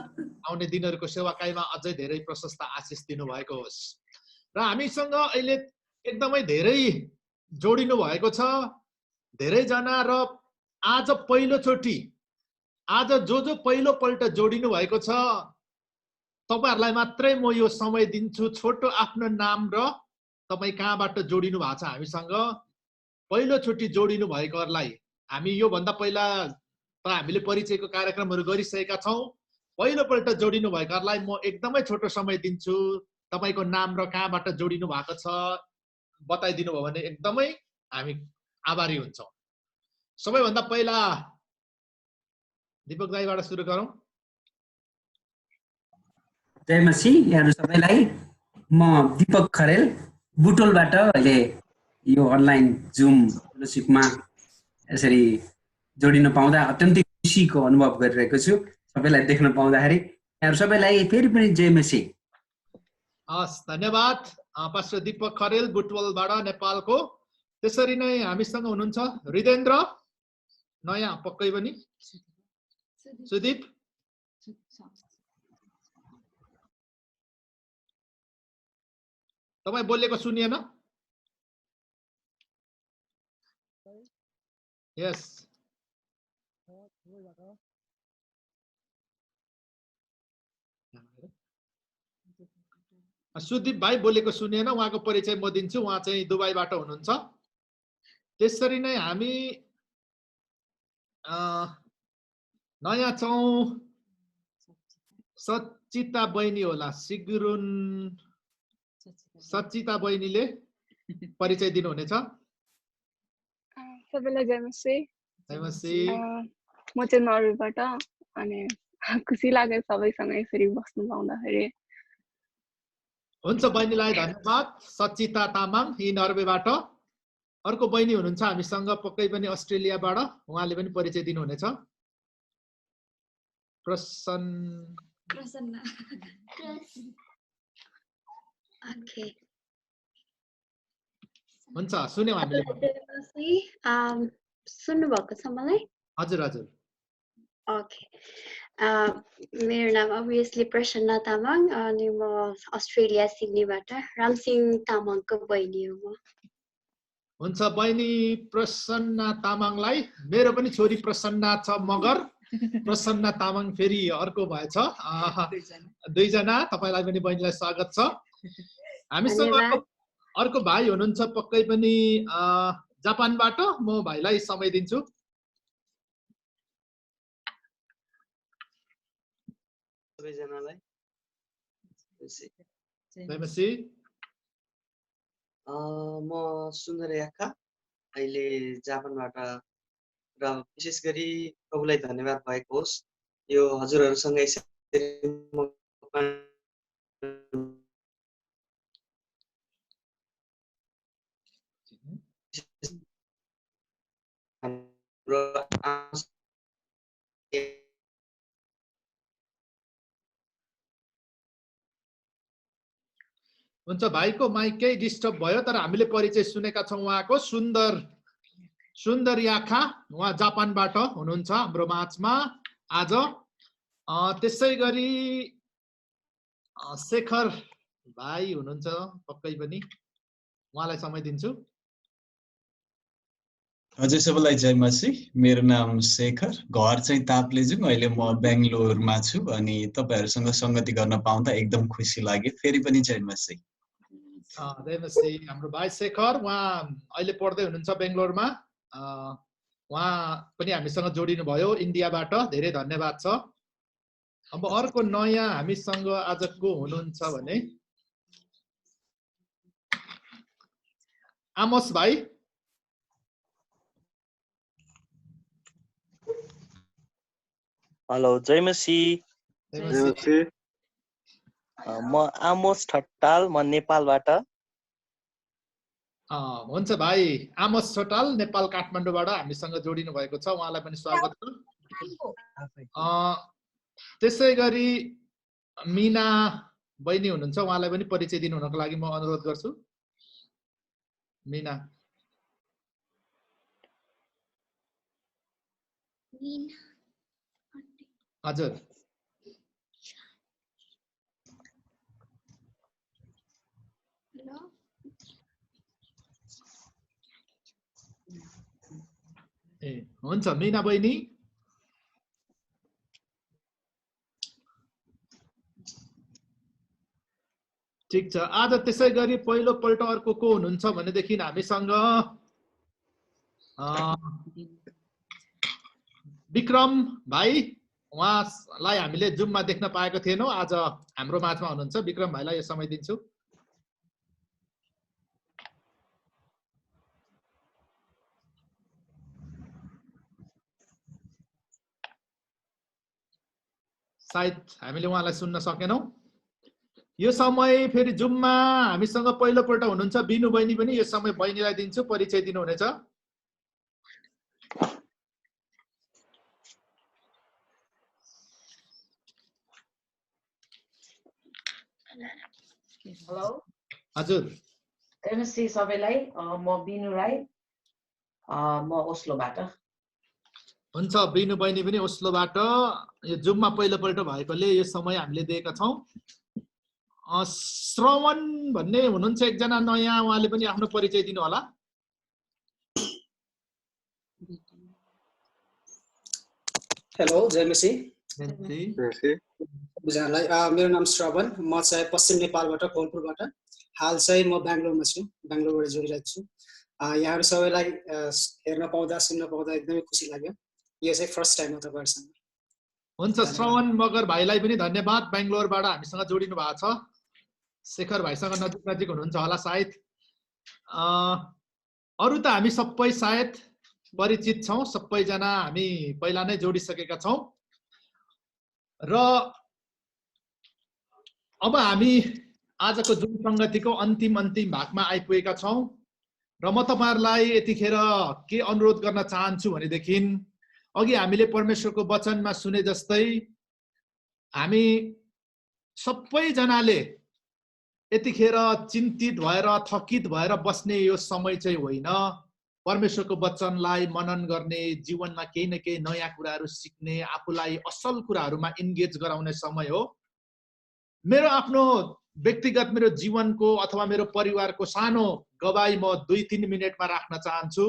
आउने दिनहरूको सेवाकाईमा अझै धेरै प्रशस्त आशिष दिनु भएको होस्। र हामीसँग अहिले एकदमै धेरै जोडिनु भएको छ, धेरैजना। र आज पहिलोचोटि, आज जो पहिलोपल्ट जोडिनु भएको छ, तपाईहरुलाई मात्रै म यो समय दिन्छु। छोटो आफ्नो नाम र तपाई कहाँबाट जोडिनु भएको छ हामीसँग, पहिलोचोटि जोडिनु भएकोहरूलाई हामी यो भन्दा पहिला त हामीले परिचयको कार्यक्रमहरू गरिसकेका छौं। पहिलोपल्ट जोडिनु भएकोहरूलाई म एकदमै छोटो समय दिन्छु। तपाईको नाम र कहाँबाट जोडिनु भएको छ बताइदिनु भयो भने एकदमै हामी आभारी हुन्छौं। सबैभन्दा पहिला दीपक दाइबाट सुरु गरौँ। जय मसीह यहाँहरु सबैलाई। म दीपक खरेल बुटोलबाट अहिले यो अनलाइन जुम फेलोशिपमा यसरी जोडिन पाउँदा अत्यन्तै खुसीको अनुभव गरिरहेको छु। सबैलाई देख्न पाउँदाखेरि यहाँहरु सबैलाई फेरि पनि जय मसीह। हस्, धन्यवाद पास्टर दीपक खरेल बुटवलबाट नेपालको। त्यसरी नै हामीसँग हुनुहुन्छ हृदेन्द्र, नयाँ पक्कै पनि सुदीप, तपाईँ बोलेको सुनिएन? यस, सुदीप भाइ बोलेको सुनिएन, उहाँको परिचय म दिन्छु। उहाँ चाहिँ दुबईबाट हुनुहुन्छ। त्यसरी नै हामी नयाँ छौँ सचिता बहिनी होला, सिगुरुन सचिता बहिनीले परिचय दिनुहुनेछ। सबैलाई जय मसीह। जय मसीह। म चाहिँ नर्वेबाट, अनि खुसी लाग्यो सबैसँग यसरी बस्नु पाउँदाखेरि। हुन्छ, बहिनीलाई धन्यवाद। सचिता तामाङ यी नर्वेबाट। अर्को बहिनी हुनुहुन्छ हामीसँग पक्कै पनि अस्ट्रेलियाबाट, उहाँले पनि परिचय दिनुहुनेछ। प्रसन्न। ओके, हुन्छ, सुन्यौँ हामीले। सुन्नु भएको छ मलाई? हजुर हजुर। ओके, मेरो नाम अभियसली प्रसन्न तामाङ, अनि म अस्ट्रेलिया सिडनीबाट रामसिंह तामाङको बहिनी हो म। हुन्छ, बहिनी प्रसन्न तामाङलाई मेरो पनि छोरी प्रसन्न छ मगर, प्रसन्न तामाङ फेरि अर्को भएछ। दुईजना, तपाईलाई पनि बहिनीलाई स्वागत छ। हामीसँग अर्को भाइ हुनुहुन्छ पक्कै पनि जापानबाट। म भाइलाई समय दिन्छु। सबैजनालाई जय मसीह। म सुन्दर याखा, अहिले जापानबाट, र विशेष गरी प्रभुलाई धन्यवाद भएको होस् यो हजुरहरूसँग हुन्छ, भाइको माइक केही डिस्टर्ब भयो, तर हामीले परिचय सुनेका छौँ उहाँको। सुन्दर याखा, उहाँ जापानबाट हुनुहुन्छ हाम्रो माझमा आज। त्यसै गरी शेखर भाइ हुनुहुन्छ पक्कै पनि, उहाँलाई समय दिन्छु। हजुर, सबैलाई जय मसीह। मेरो नाम शेखर, घर चाहिँ ताप्लेजुङ, अहिले म बेङ्गलोरमा छु, अनि तपाईहरुसँग संगति गर्न पाउँदा एकदम खुसी लाग्यो। फेरि पनि जय मसीह। जय मसीह। हाम्रो भाइ शेखर, उहाँ अहिले पढ्दै हुनुहुन्छ बेङ्गलोरमा। उहाँ पनि हामीसँग जोडिनु भयो इन्डियाबाट, धेरै धन्यवाद छ। अब अर्को नयाँ हामीसँग आज को हुनुहुन्छ भने आमोस भाइ। हेलो, जय मसीह। म आमोस ठट्टाल, म नेपालबाट। हुन्छ भाइ आमोस ठट्टाल, नेपाल काठमाडौँबाट हामीसँग जोडिनु भएको छ, उहाँलाई पनि स्वागत छ। त्यसै गरी मिना बहिनी हुनुहुन्छ, उहाँलाई पनि परिचय दिनुहुनको लागि म अनुरोध गर्छु। मिना। हजुर। ए हुन्छ मिना बहिनी। ठिक छ। आज त्यसै गरी पहिलो पल्ट अर्को को हुनुहुन्छ भनेदेखि हामीसँग विक्रम भाइ, उहाँलाई हामीले जुममा देख्न पाएको थिएनौँ, आज हाम्रो माझमा हुनुहुन्छ। विक्रम भाइलाई यो समय दिन्छु। सायद हामीले उहाँलाई सुन्न सकेनौँ। यो समय फेरि जुममा हामीसँग पहिलोपल्ट हुनुहुन्छ बिनु बहिनी पनि। यो समय बहिनीलाई दिन्छु, परिचय दिनुहुनेछ। हेलो हजुर, एमएससी सबैलाई। म बिनु राई, म ओस्लोबाट। हुन्छ। बिनु बहिनी पनि ओस्लोबाट। यो जुममा पहिलोपल्ट भएकोले यो समय हामीले दिएका छौँ। श्रवण भन्ने हुनुहुन्छ एकजना नयाँ, उहाँले पनि आफ्नो परिचय दिनु होला। हेलो, जय मसी। जय। मेरो नाम श्रवण, म चाहिँ पश्चिम नेपालबाट कौलपुरबाट। हाल चाहिँ म बेङ्गलोरमा छु, बेङ्गलोरबाट जोडिरहेको छु। यहाँहरू सबैलाई हेर्न पाउँदा सुन्न पाउँदा एकदमै खुसी लाग्यो। यो चाहिँ फर्स्ट टाइम हो तपाईँहरूसँग। हुन्छ, श्रवण मगर भाइलाई पनि धन्यवाद। बेङ्गलोरबाट हामीसँग जोडिनु भएको छ। शेखर भाइसँग नजिक नजिक हुनुहुन्छ होला सायद। अरू त हामी सबै सायद परिचित छौँ, सबैजना हामी पहिला नै जोडिसकेका छौँ। र अब हामी आजको जुन संगतिको अन्तिम भागमा आइपुगेका छौँ। र म तपाईहरुलाई यतिखेर के अनुरोध गर्न चाहन्छु भनेदेखि, अघि हामीले परमेश्वरको वचनमा सुने जस्तै हामी सबैजनाले यतिखेर चिन्तित भएर थकित भएर बस्ने यो समय चाहिँ होइन। परमेश्वरको वचनलाई मनन गर्ने, जीवनमा केही न केही नयाँ कुराहरू सिक्ने, आफूलाई असल कुराहरूमा इन्गेज गराउने समय हो। मेरो आफ्नो व्यक्तिगत मेरो जीवनको अथवा मेरो परिवारको सानो गवाई म 2-3 मिनेटमा राख्न चाहन्छु।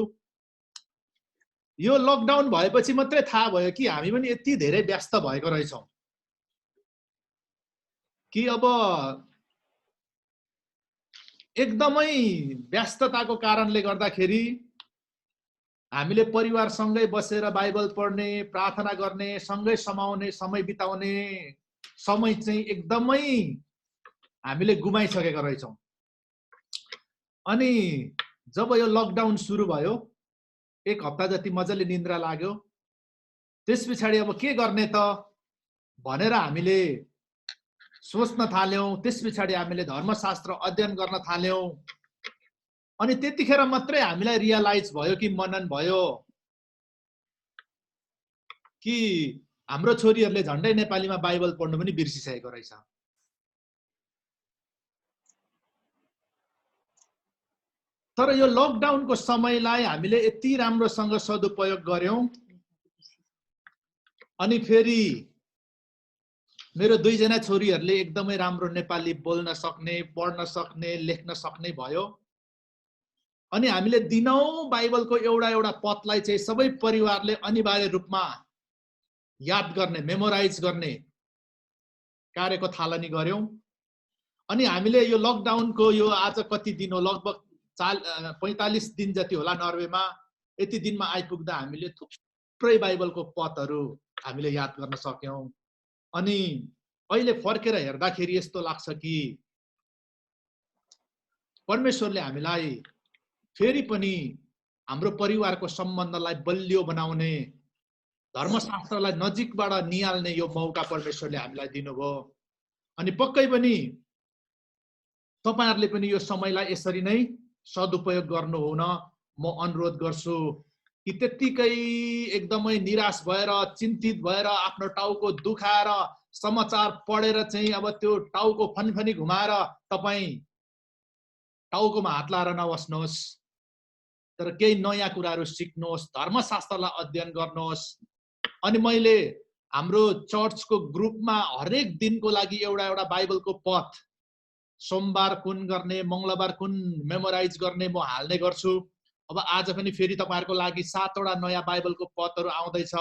यो लकडाउन भएपछि मात्रै थाहा भयो कि हामी पनि यति धेरै व्यस्त भएको रहेछौँ कि अब एकदमै व्यस्तताको कारणले गर्दाखेरि हामीले परिवारसँगै बसेर बाइबल पढ्ने, प्रार्थना गर्ने, सँगै समाउने, समय बिताउने समय चाहिँ एकदमै हामीले गुमाइसकेका रहेछौँ। अनि जब यो लकडाउन सुरु भयो, 1 हप्ता जति मजाले निन्द्रा लाग्यो। त्यसपछि अब के गर्ने त भनेर हामीले सोच्न थाल्यौं। त्यसपछि हामीले धर्मशास्त्र अध्ययन गर्न थाल्यौं। अनि त्यतिखेर मात्रै हामीलाई रियलाइज भयो कि मनन भयो कि हाम्रो छोरीहरूले झन्डै नेपालीमा बाइबल पढ्नु पनि बिर्सिसकेको रहेछ। तर यो लकडाउनको समयलाई हामीले यति राम्रोसँग सदुपयोग गर्यौं। अनि फेरि मेरो 2 जना छोरीहरूले एकदमै राम्रो नेपाली बोल्न सक्ने, पढ्न सक्ने, लेख्न सक्ने भयो। अनि हामीले दिनौं बाइबलको एउटा पदलाई चाहिँ सबै परिवारले अनिवार्य रूपमा याद गर्ने, मेमोराइज गर्ने कार्यको थालनी गर्यौं। अनि हामीले यो लकडाउनको यो आज कति दिन हो, लगभग 45 दिन जति होला नर्वेमा। यति दिनमा आइपुग्दा हामीले थुप्रै बाइबलको पदहरू हामीले याद गर्न सक्यौं। अनि अहिले फर्केर हेर्दाखेरि यस्तो लाग्छ कि परमेश्वरले हामीलाई फेरि पनि हाम्रो परिवारको सम्बन्धलाई बलियो बनाउने, धर्मशास्त्रलाई नजिकबाट निहाल्ने यो मौका परमेश्वरले हामीलाई दिनुभयो। अनि पक्कै पनि तपाईहरुले पनि यो समयलाई यसरी नै सदुपयोग गर्नु हुन म अनुरोध गर्छु। कि त्यतिकै एकदमै निराश भएर, चिन्तित भएर, आफ्नो टाउको दुखाएर समाचार पढेर चाहिँ अब त्यो टाउको फनफनी घुमाएर तपाई टाउकोमा हात लाएर नबस्नुहोस्। तर केही नयाँ कुराहरू सिक्नुहोस्, धर्मशास्त्रलाई अध्ययन गर्नुहोस्। अनि मैले हाम्रो चर्चको ग्रुपमा हरेक दिनको लागि एउटा बाइबलको पद, सोमबार कुन गर्ने, मंगलबार कुन मेमोराइज गर्ने म हाल्ने गर्छु। अब आज पनि फेरि तपाईहरुको लागि 7 वटा नयाँ बाइबलको पदहरू आउँदैछ।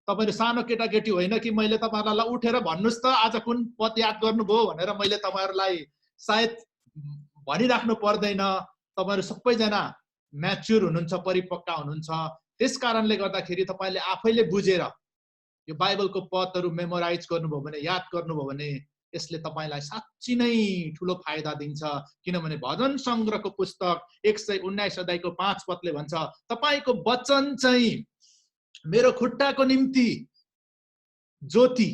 तपाईहरु सानो केटाकेटी होइन कि मैले तपाईहरुलाई उठेर भन्नुस् त आज कुन पद याद गर्नुभयो भनेर मैले तपाईहरुलाई सायद भनिराख्नु पर्दैन। तपाईहरु सबैजना म्याच्युर हुनुहुन्छ, परिपक्व हुनुहुन्छ। त्यसकारणले गर्दाखेरि तपाईले आफैले बुझेर यो बाइबलको पदहरू मेमोराइज गर्नुभयो भने, याद गर्नुभयो भने यसले तपाईलाई साच्चै नै ठूलो फाइदा दिन्छ। किनभने भजन संग्रहको पुस्तक 119 अध्यायको 5 पदले भन्छ, तपाईको वचन चाहिँ मेरो खुट्टाको निम्ति ज्योति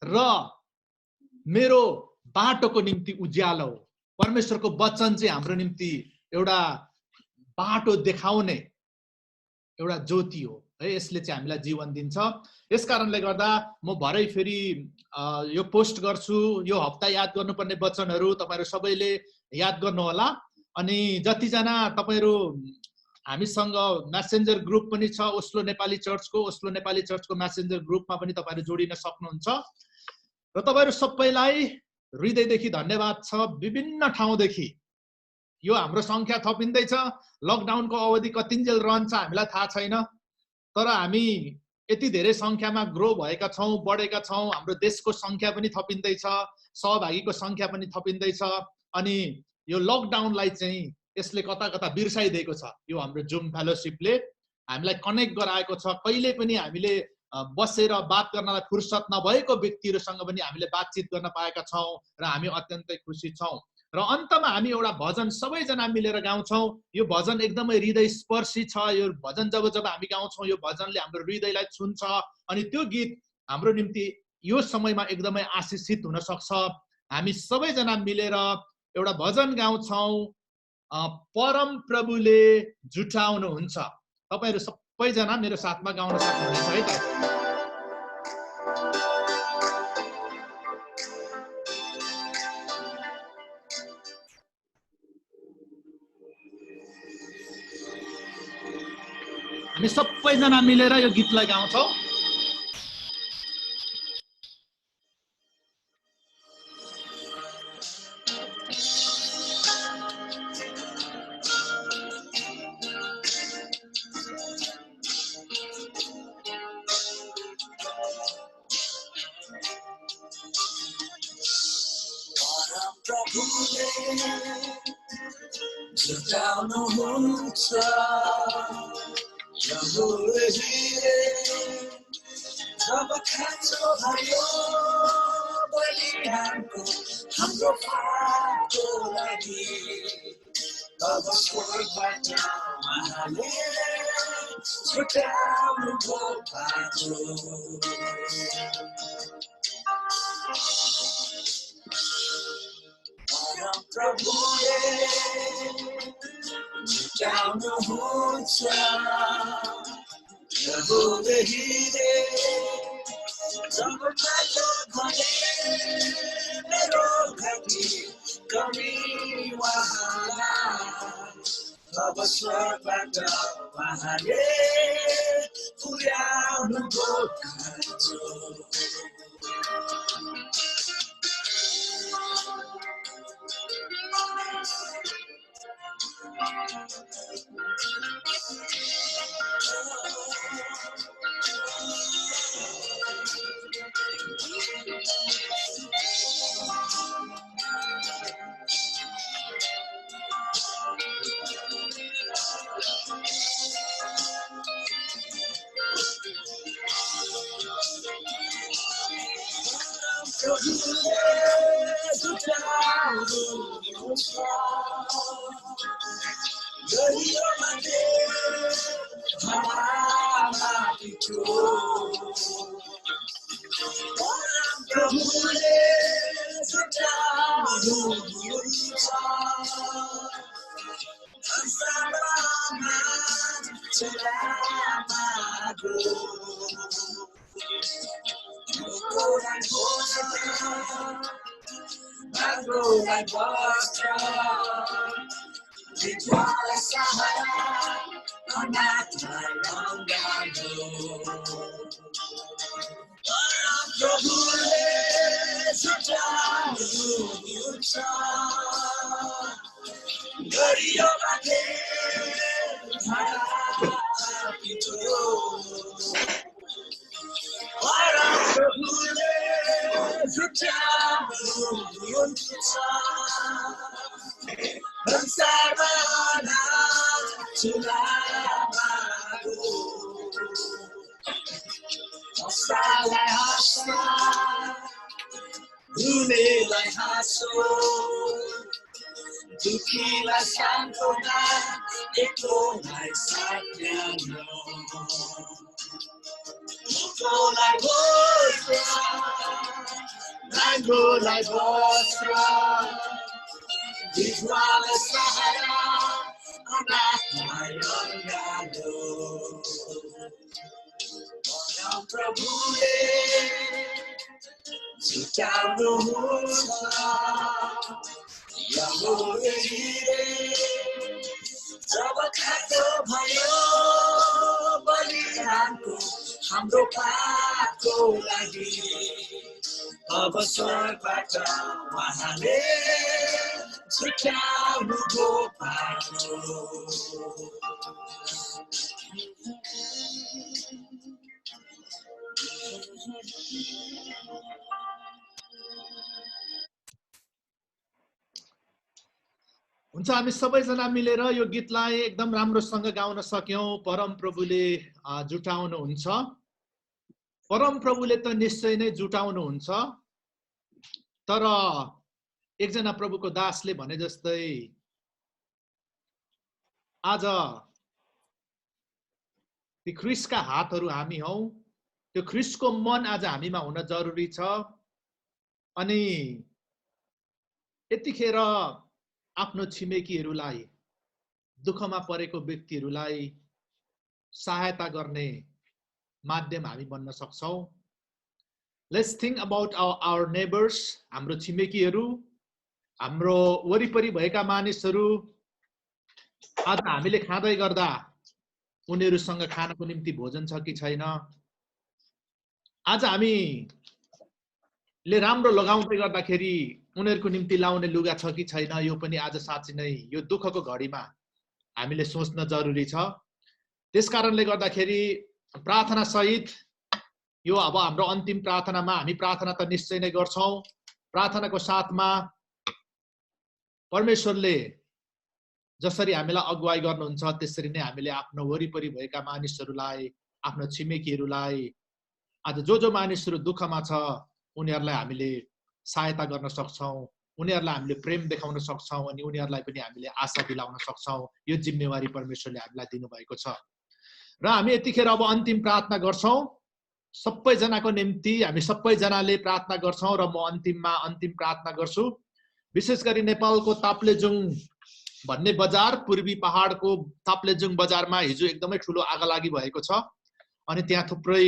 र मेरो बाटोको निम्ति उज्यालो हो। परमेश्वरको वचन चाहिँ हाम्रो निम्ति एउटा बाटो देखाउने एउटा ज्योति हो है। यसले चाहिँ हामीलाई जीवन दिन्छ। यसकारणले गर्दा म भरै फेरि यो पोस्ट गर्छु। यो हप्ता याद गर्नुपर्ने वचनहरू तपाईहरु सबैले याद गर्नु होला। अनि जतिजना तपाईहरु हामीसँग मेसेन्जर ग्रुप पनि छ ओस्लो नेपाली चर्चको मेसेन्जर ग्रुपमा पनि तपाईहरु जोडिन सक्नुहुन्छ। र तपाईहरु सबैलाई हृदयदेखि धन्यवाद छ। विभिन्न ठाउँदेखि यो हाम्रो संख्या थपिँदैछ। लकडाउनको अवधि कतिन्जेल रहन्छ हामीलाई थाहा छैन, तर हामी यति धेरै संख्यामा ग्रो भएका छौं, बढेका छौं। हाम्रो देशको संख्या पनि थपिँदैछ, सहभागीको संख्या पनि थपिँदैछ। अनि यो लकडाउनलाई चाहिँ यसले कता कता बिर्साइदिएको छ। यो हाम्रो जुम फेलोशिपले हामीलाई कनेक्ट गराएको छ। कहिले पनि हामीले बसेर बात गर्नलाई फुर्सद नभएको व्यक्तिहरुसँग पनि हामीले बातचित गर्न पाएका छौं र हामी अत्यन्तै खुसी छौं। र अन्तमा हामी एउटा भजन सबैजना मिलेर गाउँछौं। यो भजन एकदमै हृदय स्पर्शी छ। यो भजन जब हामी गाउँछौं यो भजनले हाम्रो हृदयलाई छुन्छ। अनि त्यो गीत हाम्रो निम्ति यो समयमा एकदमै आशीषित हुन सक्छ। हामी सबैजना मिलेर एउटा भजन गाउँछौं, परम प्रभुले जुटाउनुहुन्छ। तपाईहरु सबैजना मेरो साथमा गाउन सक्नुहुन्छ है त। हामी सबैजना मिलेर यो गीतलाई गाउँछौं। महँगोलाई वस्त्र विधवालाई सहारा अनाथलाई अँगालो प्रभुले छुट्याउनुहुन्छ जब खातो भयो बलिदानको हाम्रो पापको लागि अब स्वर्गबाट उहाँले छुट्याउनुभयो पापो हुन्छ हामी सबैजना मिलेर यो गीतलाई एकदम राम्रोसँग गाउन सक्यौं परम प्रभुले जुटाउनुहुन्छ परम प्रभुले त निश्चय नै जुटाउनुहुन्छ तर एकजना प्रभुको दासले भने जस्तै आज ती ख्रीष्टका हातहरू हामी हौ त्यो ख्रीष्टको मन आज हामीमा हुन जरुरी छ अनि यतिखेर आफ्नो छिमेकीहरूलाई दुःखमा परेको व्यक्तिहरूलाई सहायता गर्ने माध्यम हामी बन्न सक्छौं let's think about our neighbours हाम्रो छिमेकीहरू हाम्रो वरिपरि भएका मानिसहरू आज हामीले खाँदै गर्दा उनीहरूसँग खानको निम्ति भोजन छ कि छैन आज हामीले राम्रो लगाउँदै गर्दाखेरि उनीहरूको निम्ति लाउने लुगा छ कि छैन यो पनि आज साँच्चै नै यो दुःखको घडीमा हामीले सोच्न जरुरी छ त्यसकारणले गर्दाखेरि प्रार्थना सहित यो अब हाम्रो अन्तिम प्रार्थनामा हामी प्रार्थना त निश्चय नै गर्छौं प्रार्थनाको साथमा परमेश्वरले जसरी हामीलाई अगुवाई गर्नुहुन्छ त्यसरी नै हामीले आफ्नो वरिपरि भएका मानिसहरूलाई आफ्नो छिमेकीहरूलाई आज जो मानिसहरू दुःखमा छ उनीहरूलाई हामीले सहायता गर्न सक्छौं उनीहरूलाई हामीले प्रेम देखाउन सक्छौं अनि उनीहरूलाई पनि हामीले आशा दिलाउन सक्छौं यो जिम्मेवारी परमेश्वरले हामीलाई दिनुभएको छ र हामी यतिखेर अब अन्तिम प्रार्थना गर्छौं सबैजनाको निम्ति हामी सबैजनाले प्रार्थना गर्छौं र म अन्तिममा अन्तिम प्रार्थना गर्छु विशेष गरी नेपालको ताप्लेजुङ भन्ने बजार पूर्वी पहाडको ताप्लेजुङ बजारमा हिजो एकदमै ठूलो आगलागी भएको छ अनि त्यहाँ थुप्रै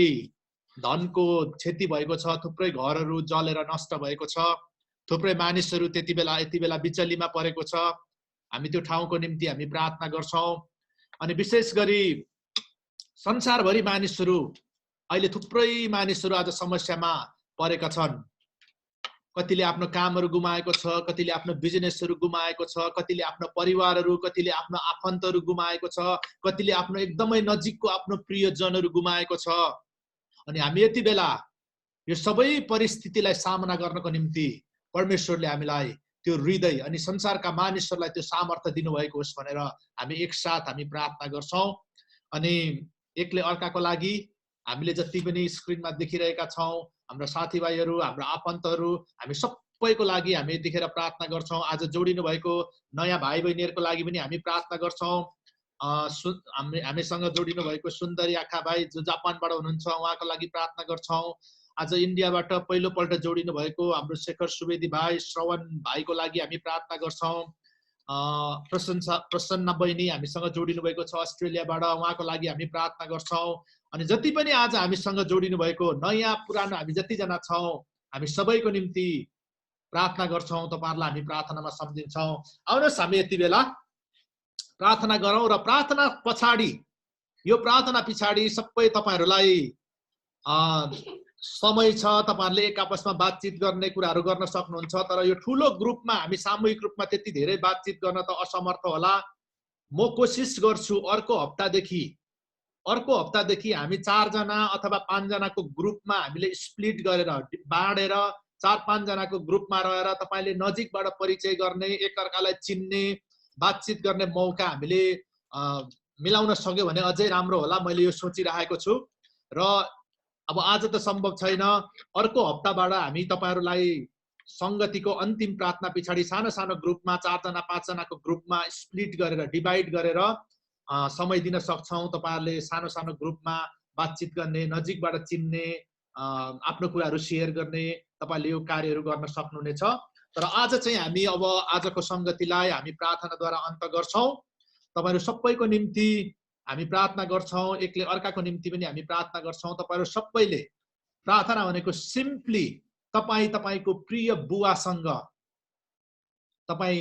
धनको क्षति भएको छ थुप्रै घरहरू जलेर नष्ट भएको छ थुप्रै मानिसहरू यति बेला बिचलीमा परेको छ हामी त्यो ठाउँको निम्ति हामी प्रार्थना गर्छौं अनि विशेष गरी संसारभरि मानिसहरू अहिले थुप्रै मानिसहरू आज समस्यामा परेका छन् कतिले आफ्नो कामहरू गुमाएको छ कतिले आफ्नो बिजनेसहरू गुमाएको छ कतिले आफ्नो परिवारहरू कतिले आफ्नो आफन्तहरू गुमाएको छ कतिले आफ्नो एकदमै नजिकको आफ्नो प्रियजनहरू गुमाएको छ अनि हामी यति बेला यो सबै परिस्थितिलाई सामना गर्नको निम्ति परमेश्वरले हामीलाई त्यो हृदय अनि संसारका मानिसहरूलाई त्यो सामर्थ्य दिनुभएको होस् भनेर हामी एकसाथ हामी प्रार्थना गर्छौं अनि एकले अर्काको लागि हामीले जति पनि स्क्रिनमा देखिरहेका छौं हाम्रो साथीभाइहरू हाम्रो आफन्तहरू हामी सबैको लागि हामी यतिखेर प्रार्थना गर्छौं आज जोडिनु भएको नयाँ भाइ बहिनीहरुको लागि पनि हामी प्रार्थना गर्छौं हामीसँग जोडिनु भएको सुन्दरी आखा भाइ जो जापानबाट हुनुहुन्छ उहाँको लागि प्रार्थना गर्छौं आज इन्डियाबाट पहिलो पल्ट जोडिनु भएको हाम्रो शेखर सुवेदी भाइ श्रवण भाइको लागि हामी प्रार्थना गर्छौं प्रसन्न बहिनी हामीसँग जोडिनु भएको छ अस्ट्रेलियाबाट उहाँको लागि हामी प्रार्थना गर्छौं अनि जति पनि आज हामीसँग जोडिनु भएको नयाँ पुरानो हामी जति जना छौं हामी सबैको निम्ति प्रार्थना गर्छौं तपाईहरुलाई हामी प्रार्थनामा सम्झिन्छौं आउनुहोस् हामी यति बेला प्रार्थना गरौं र प्रार्थना पछाडी यो प्रार्थना पछाडी सबै तपाईहरुलाई समय छ तपाईहरुले एक आपसमा बातचित गर्ने कुराहरु गर्न सक्नुहुन्छ तर यो ठूलो ग्रुपमा हामी सामूहिक रूपमा त्यति धेरै बातचित गर्न त असमर्थ होला म कोशिश गर्छु अर्को हप्तादेखि हामी 4 जना अथवा 5 जनाको ग्रुपमा हामीले स्प्लिट गरेर बाँडेर 4-5 जनाको ग्रुपमा रहेर तपाईले नजिकबाट परिचय गर्ने एकअर्कालाई चिन्ने बातचित गर्ने मौका हामीले मिलाउन सक्यो भने अझै राम्रो होला मैले यो सोचिरहेको छु र अब आज त सम्भव छैन अर्को हप्ताबाट हामी तपाईहरुलाई संगतिको अन्तिम प्रार्थना पछाडी सानो सानो ग्रुपमा 4 जना 5 जनाको ग्रुपमा स्प्लिट गरेर डिभाइड गरेर समय दिन सक्छौं तपाईहरुले सानो सानो ग्रुपमा बातचित गर्ने नजिकबाट चिन्ने आफ्नो कुराहरू सेयर गर्ने, तपाईले यो कार्यहरू गर्न सक्नुहुनेछ। तर आज चाहिँ हामी अब आजको संगतिलाई हामी प्रार्थनाद्वारा अन्त गर्छौं। तपाईहरु सबैको निम्ति हामी प्रार्थना गर्छौं, एकले अर्काको निम्ति पनि हामी प्रार्थना गर्छौं। तपाईहरु सबैले प्रार्थना भनेको सिम्पली तपाईको प्रिय बुवासँग तपाई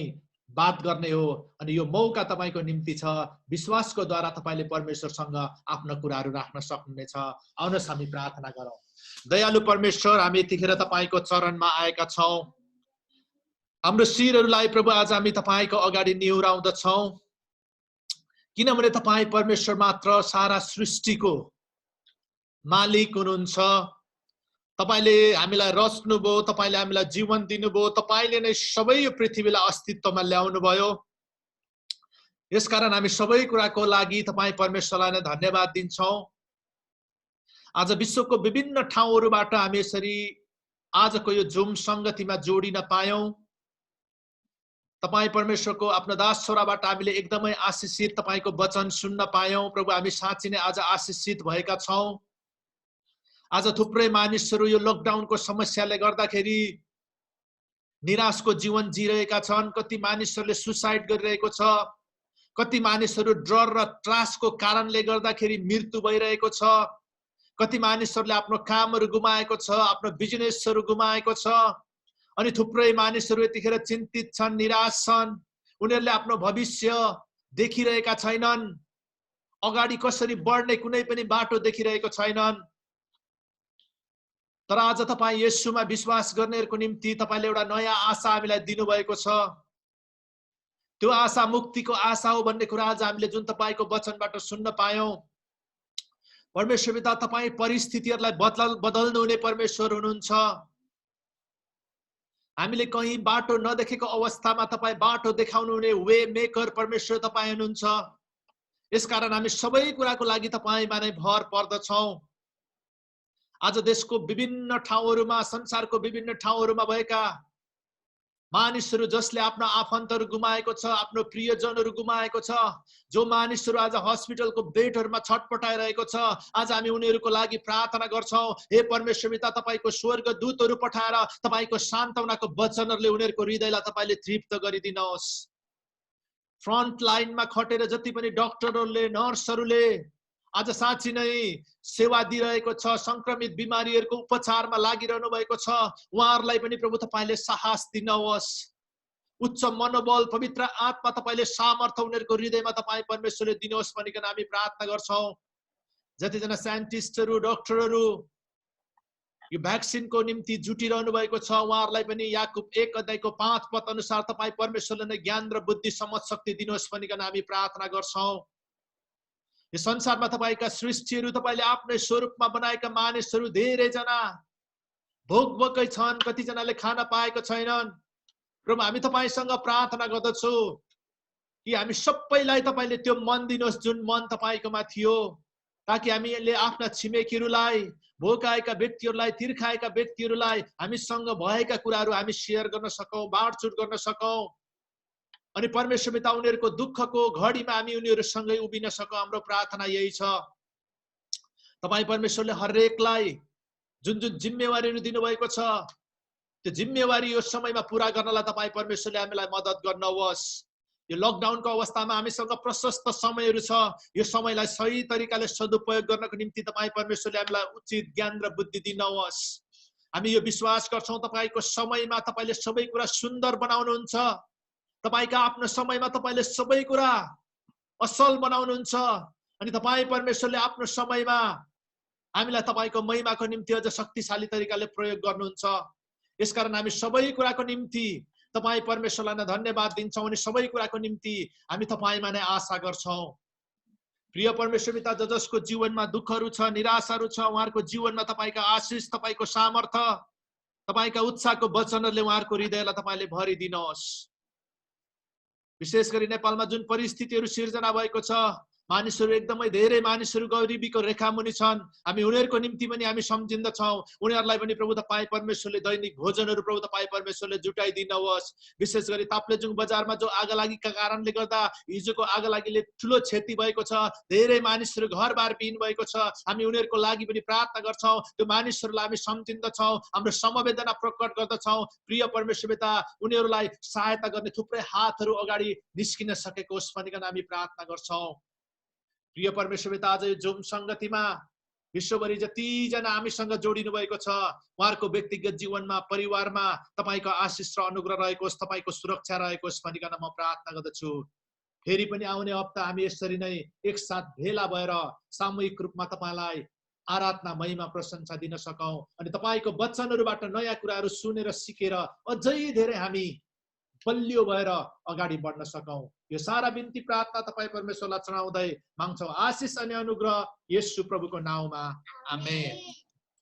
बात गर्ने हो, अनि यो मौका तपाईको निम्ति छ। विश्वासको द्वारा तपाईले परमेश्वरसँग आफ्ना कुराहरू राख्न सक्नुहुनेछ। आउनुहोस् हामी प्रार्थना गरौँ। दयालु परमेश्वर, हामी यतिखेर तपाईको चरणमा आएका छौं। हाम्रो शिरहरूलाई प्रभु आज हामी तपाईको अगाडि निहुराउँदछौं, किनभने तपाई परमेश्वर मात्र सारा सृष्टिको मालिक हुनुहुन्छ। तपाईले हामीलाई रच्नुभयो, तपाईले हामीलाई जीवन दिनुभयो, तपाईले नै सबै यो पृथ्वीलाई अस्तित्वमा ल्याउनु भयो। यसकारण हामी सबै कुराको लागि तपाई परमेश्वरलाई नै धन्यवाद दिन्छौं। आज विश्वको विभिन्न ठाउँहरूबाट हामी यसरी आजको यो जुम संगतिमा जोडिन पायौं। तपाई परमेश्वरको आफ्नो दास छोराबाट हामीले एकदमै आशीषित तपाईको वचन सुन्न पायौं। प्रभु हामी साँच्चै नै आज आशीषित भएका छौं। आज थुप्रै मानिसहरू यो लकडाउनको समस्याले गर्दाखेरि निराशको जीवन जिरहेका छन्। कति मानिसहरूले सुसाइड गरिरहेको छ, कति मानिसहरू डर र त्रासको कारणले गर्दाखेरि मृत्यु भइरहेको छ, कति मानिसहरूले आफ्नो कामहरू गुमाएको छ, आफ्नो बिजनेसहरू गुमाएको छ, अनि थुप्रै मानिसहरू यतिखेर चिन्तित छन्, निराश छन्। उनीहरूले आफ्नो भविष्य देखिरहेका छैनन्, अगाडि कसरी बढ्ने कुनै पनि बाटो देखिरहेको छैनन्। तर आज तपाई येशूमा विश्वास गर्नेहरूको निम्ति तपाईले एउटा नयाँ आशा हामीलाई दिनुभएको छ। त्यो आशा मुक्तिको आशा हो भन्ने कुरा आज हामीले जुन तपाईको वचनबाट सुन्न पायौं। परमेश्वर पिता, तपाई परिस्थितिहरूलाई बदल्नु हुने परमेश्वर हुनुहुन्छ। हामीले कहीं बाटो नदेखेको अवस्थामा तपाई बाटो देखाउनु हुने वे मेकर परमेश्वर तपाई हुनुहुन्छ। यसकारण हामी सबै कुराको लागि तपाईमा नै भर पर्दछौं। आज देशको विभिन्न ठाउँहरूमा, संसारको विभिन्न ठाउँहरूमा भएका मानिसहरू जसले आफ्नो आफन्तहरू गुमाएको छ, आफ्नो प्रियजनहरू गुमाएको छ, जो मानिसहरू आज हस्पिटलको बेडहरूमा छटपटाइरहेको छ, आज हामी उनीहरूको लागि प्रार्थना गर्छौं। हे परमेश्वर पिता, तपाईको स्वर्गदूतहरू पठाएर तपाईको सान्त्वनाको वचनहरूले उनीहरूको हृदयलाई तपाईले तृप्त गरिदिनुहोस्। फ्रन्ट लाइनमा खटेर जति पनि डाक्टरहरूले, नर्सहरूले आज साँच्चै नै सेवा दिइरहेको छ, संक्रमित बिमारीहरूको उपचारमा लागिरहनु भएको छ, उहाँहरूलाई पनि प्रभु तपाईले साहस दिनुहोस्। उच्च मनोबल, पवित्र आत्मा तपाईले सामर्थ्य उनीहरूको हृदयमा तपाई परमेश्वरले दिनुहोस् भनिकन हामी प्रार्थना गर्छौं। जतिजना साइन्टिस्टहरू, डाक्टरहरू यो भ्याक्सिनको निम्ति जुटिरहनु भएको छ, उहाँहरूलाई पनि याकुब 1:5 पद अनुसार तपाई परमेश्वरले नै ज्ञान र बुद्धि, समझ, शक्ति दिनुहोस् भनिकन हामी प्रार्थना गर्छौं। यो संसारमा तपाईका सृष्टिहरू, तपाईले आफ्नै स्वरूपमा बनाएका मानिसहरू धेरैजना भोकभोकै छन्, कतिजनाले खान पाएको छैनन्। प्रभु हामी तपाईसँग प्रार्थना गर्दछौ कि हामी सबैलाई तपाईले त्यो मन दिनुहोस् जुन मन तपाईकोमा थियो, ताकि हामीले आफ्ना छिमेकीहरूलाई, भोकाएका व्यक्तिहरूलाई, तिर्खाएका व्यक्तिहरूलाई हामीसँग भएका कुराहरू हामी शेयर गर्न सकौं, बाँडचुट गर्न सकौं। अनि परमेश्वर पिता, उनीहरूको दुःखको घडीमा हामी उनीहरूसँगै उभिन सकौं। हाम्रो प्रार्थना यही छ। तपाई परमेश्वरले हरेकलाई जुन जुन जिम्मेवारीहरू दिनुभएको छ, त्यो जिम्मेवारी यो समयमा पूरा गर्नलाई तपाई परमेश्वरले हामीलाई मद्दत गर्नुहोस्। यो लकडाउनको अवस्थामा हामीसँग प्रशस्त समयहरू छ। यो समयलाई सही तरिकाले सदुपयोग गर्नको निम्ति तपाई परमेश्वरले हामीलाई उचित ज्ञान र बुद्धि दिनुहोस्। हामी यो विश्वास गर्छौं, तपाईको समयमा तपाईले सबै कुरा सुन्दर बनाउनुहुन्छ। तपाईका आफ्नो समयमा तपाईले सबै कुरा असल बनाउनुहुन्छ। अनि तपाई परमेश्वरले आफ्नो समयमा हामीलाई तपाईको महिमाको निम्ति अझ शक्तिशाली तरिकाले प्रयोग गर्नुहुन्छ। यसकारण हामी सबै कुराको निम्ति तपाई परमेश्वरलाई धन्यवाद दिन्छौं अनि सबै कुराको निम्ति हामी तपाईमा नै आशा गर्छौं। प्रिय परमेश्वर पिता, जसको जीवनमा दुःखहरू छ, निराशाहरू छ, उहाँहरूको जीवनमा तपाईका आशीष, तपाईको सामर्थ्य, तपाईका उत्साहको वचनहरूले उहाँहरूको हृदयलाई तपाईले भरिदिनुहोस्। विशेष गरी नेपालमा जुन परिस्थितिहरू सिर्जना भएको छ, मानिसहरू एकदमै धेरै मानिसहरू गरिबीको रेखामुनि छन्। हामी उनीहरूको निम्ति पनि हामी सम्झिन्दछौँ। उनीहरूलाई पनि प्रभु तपाईँ परमेश्वरले दैनिक भोजनहरू प्रभु तपाईँ परमेश्वरले जुटाइदिनुहोस्। विशेष गरी ताप्लेजुङ बजारमा जो आगलागीका कारणले गर्दा हिजोको आगलागीले ठुलो क्षति भएको छ, धेरै मानिसहरू घरबार विहीन भएको छ। हामी उनीहरूको लागि पनि प्रार्थना गर्छौँ। त्यो मानिसहरूलाई हामी सम्झिन्दछौँ, हाम्रो समवेदना प्रकट गर्दछौँ। प्रिय परमेश्वर पिता, उनीहरूलाई सहायता गर्ने थुप्रै हातहरू अगाडि निस्किन सकेको होस् भनिकन हामी प्रार्थना गर्छौँ। प्रिय परमेश्वर पिता, आज यो जुम संगतिमा विश्वभरि जतिजना हामीसँग जोडिनु भएको छ, उहाँहरूको व्यक्तिगत जीवनमा, परिवारमा तपाईँको आशिष र अनुग्रह रहेको होस्, तपाईँको सुरक्षा रहेको होस् भनिकन म प्रार्थना गर्दछु। फेरि पनि आउने हप्ता हामी यसरी नै एकसाथ भेला भएर सामूहिक रूपमा तपाईँलाई आराधना, महिमा, प्रशंसा दिन सकौँ अनि तपाईँको वचनहरूबाट नयाँ कुराहरू सुनेर सिकेर अझै धेरै हामी बलियो भएर अगाडि बढ्न सकौँ। यो सारा बिन्ती प्रार्थना तपाईँ परमेश्वरलाई चढाउँदै माग्छौँ। आशिष अनि अनुग्रह येशू प्रभुको नाउँमा, आमेन।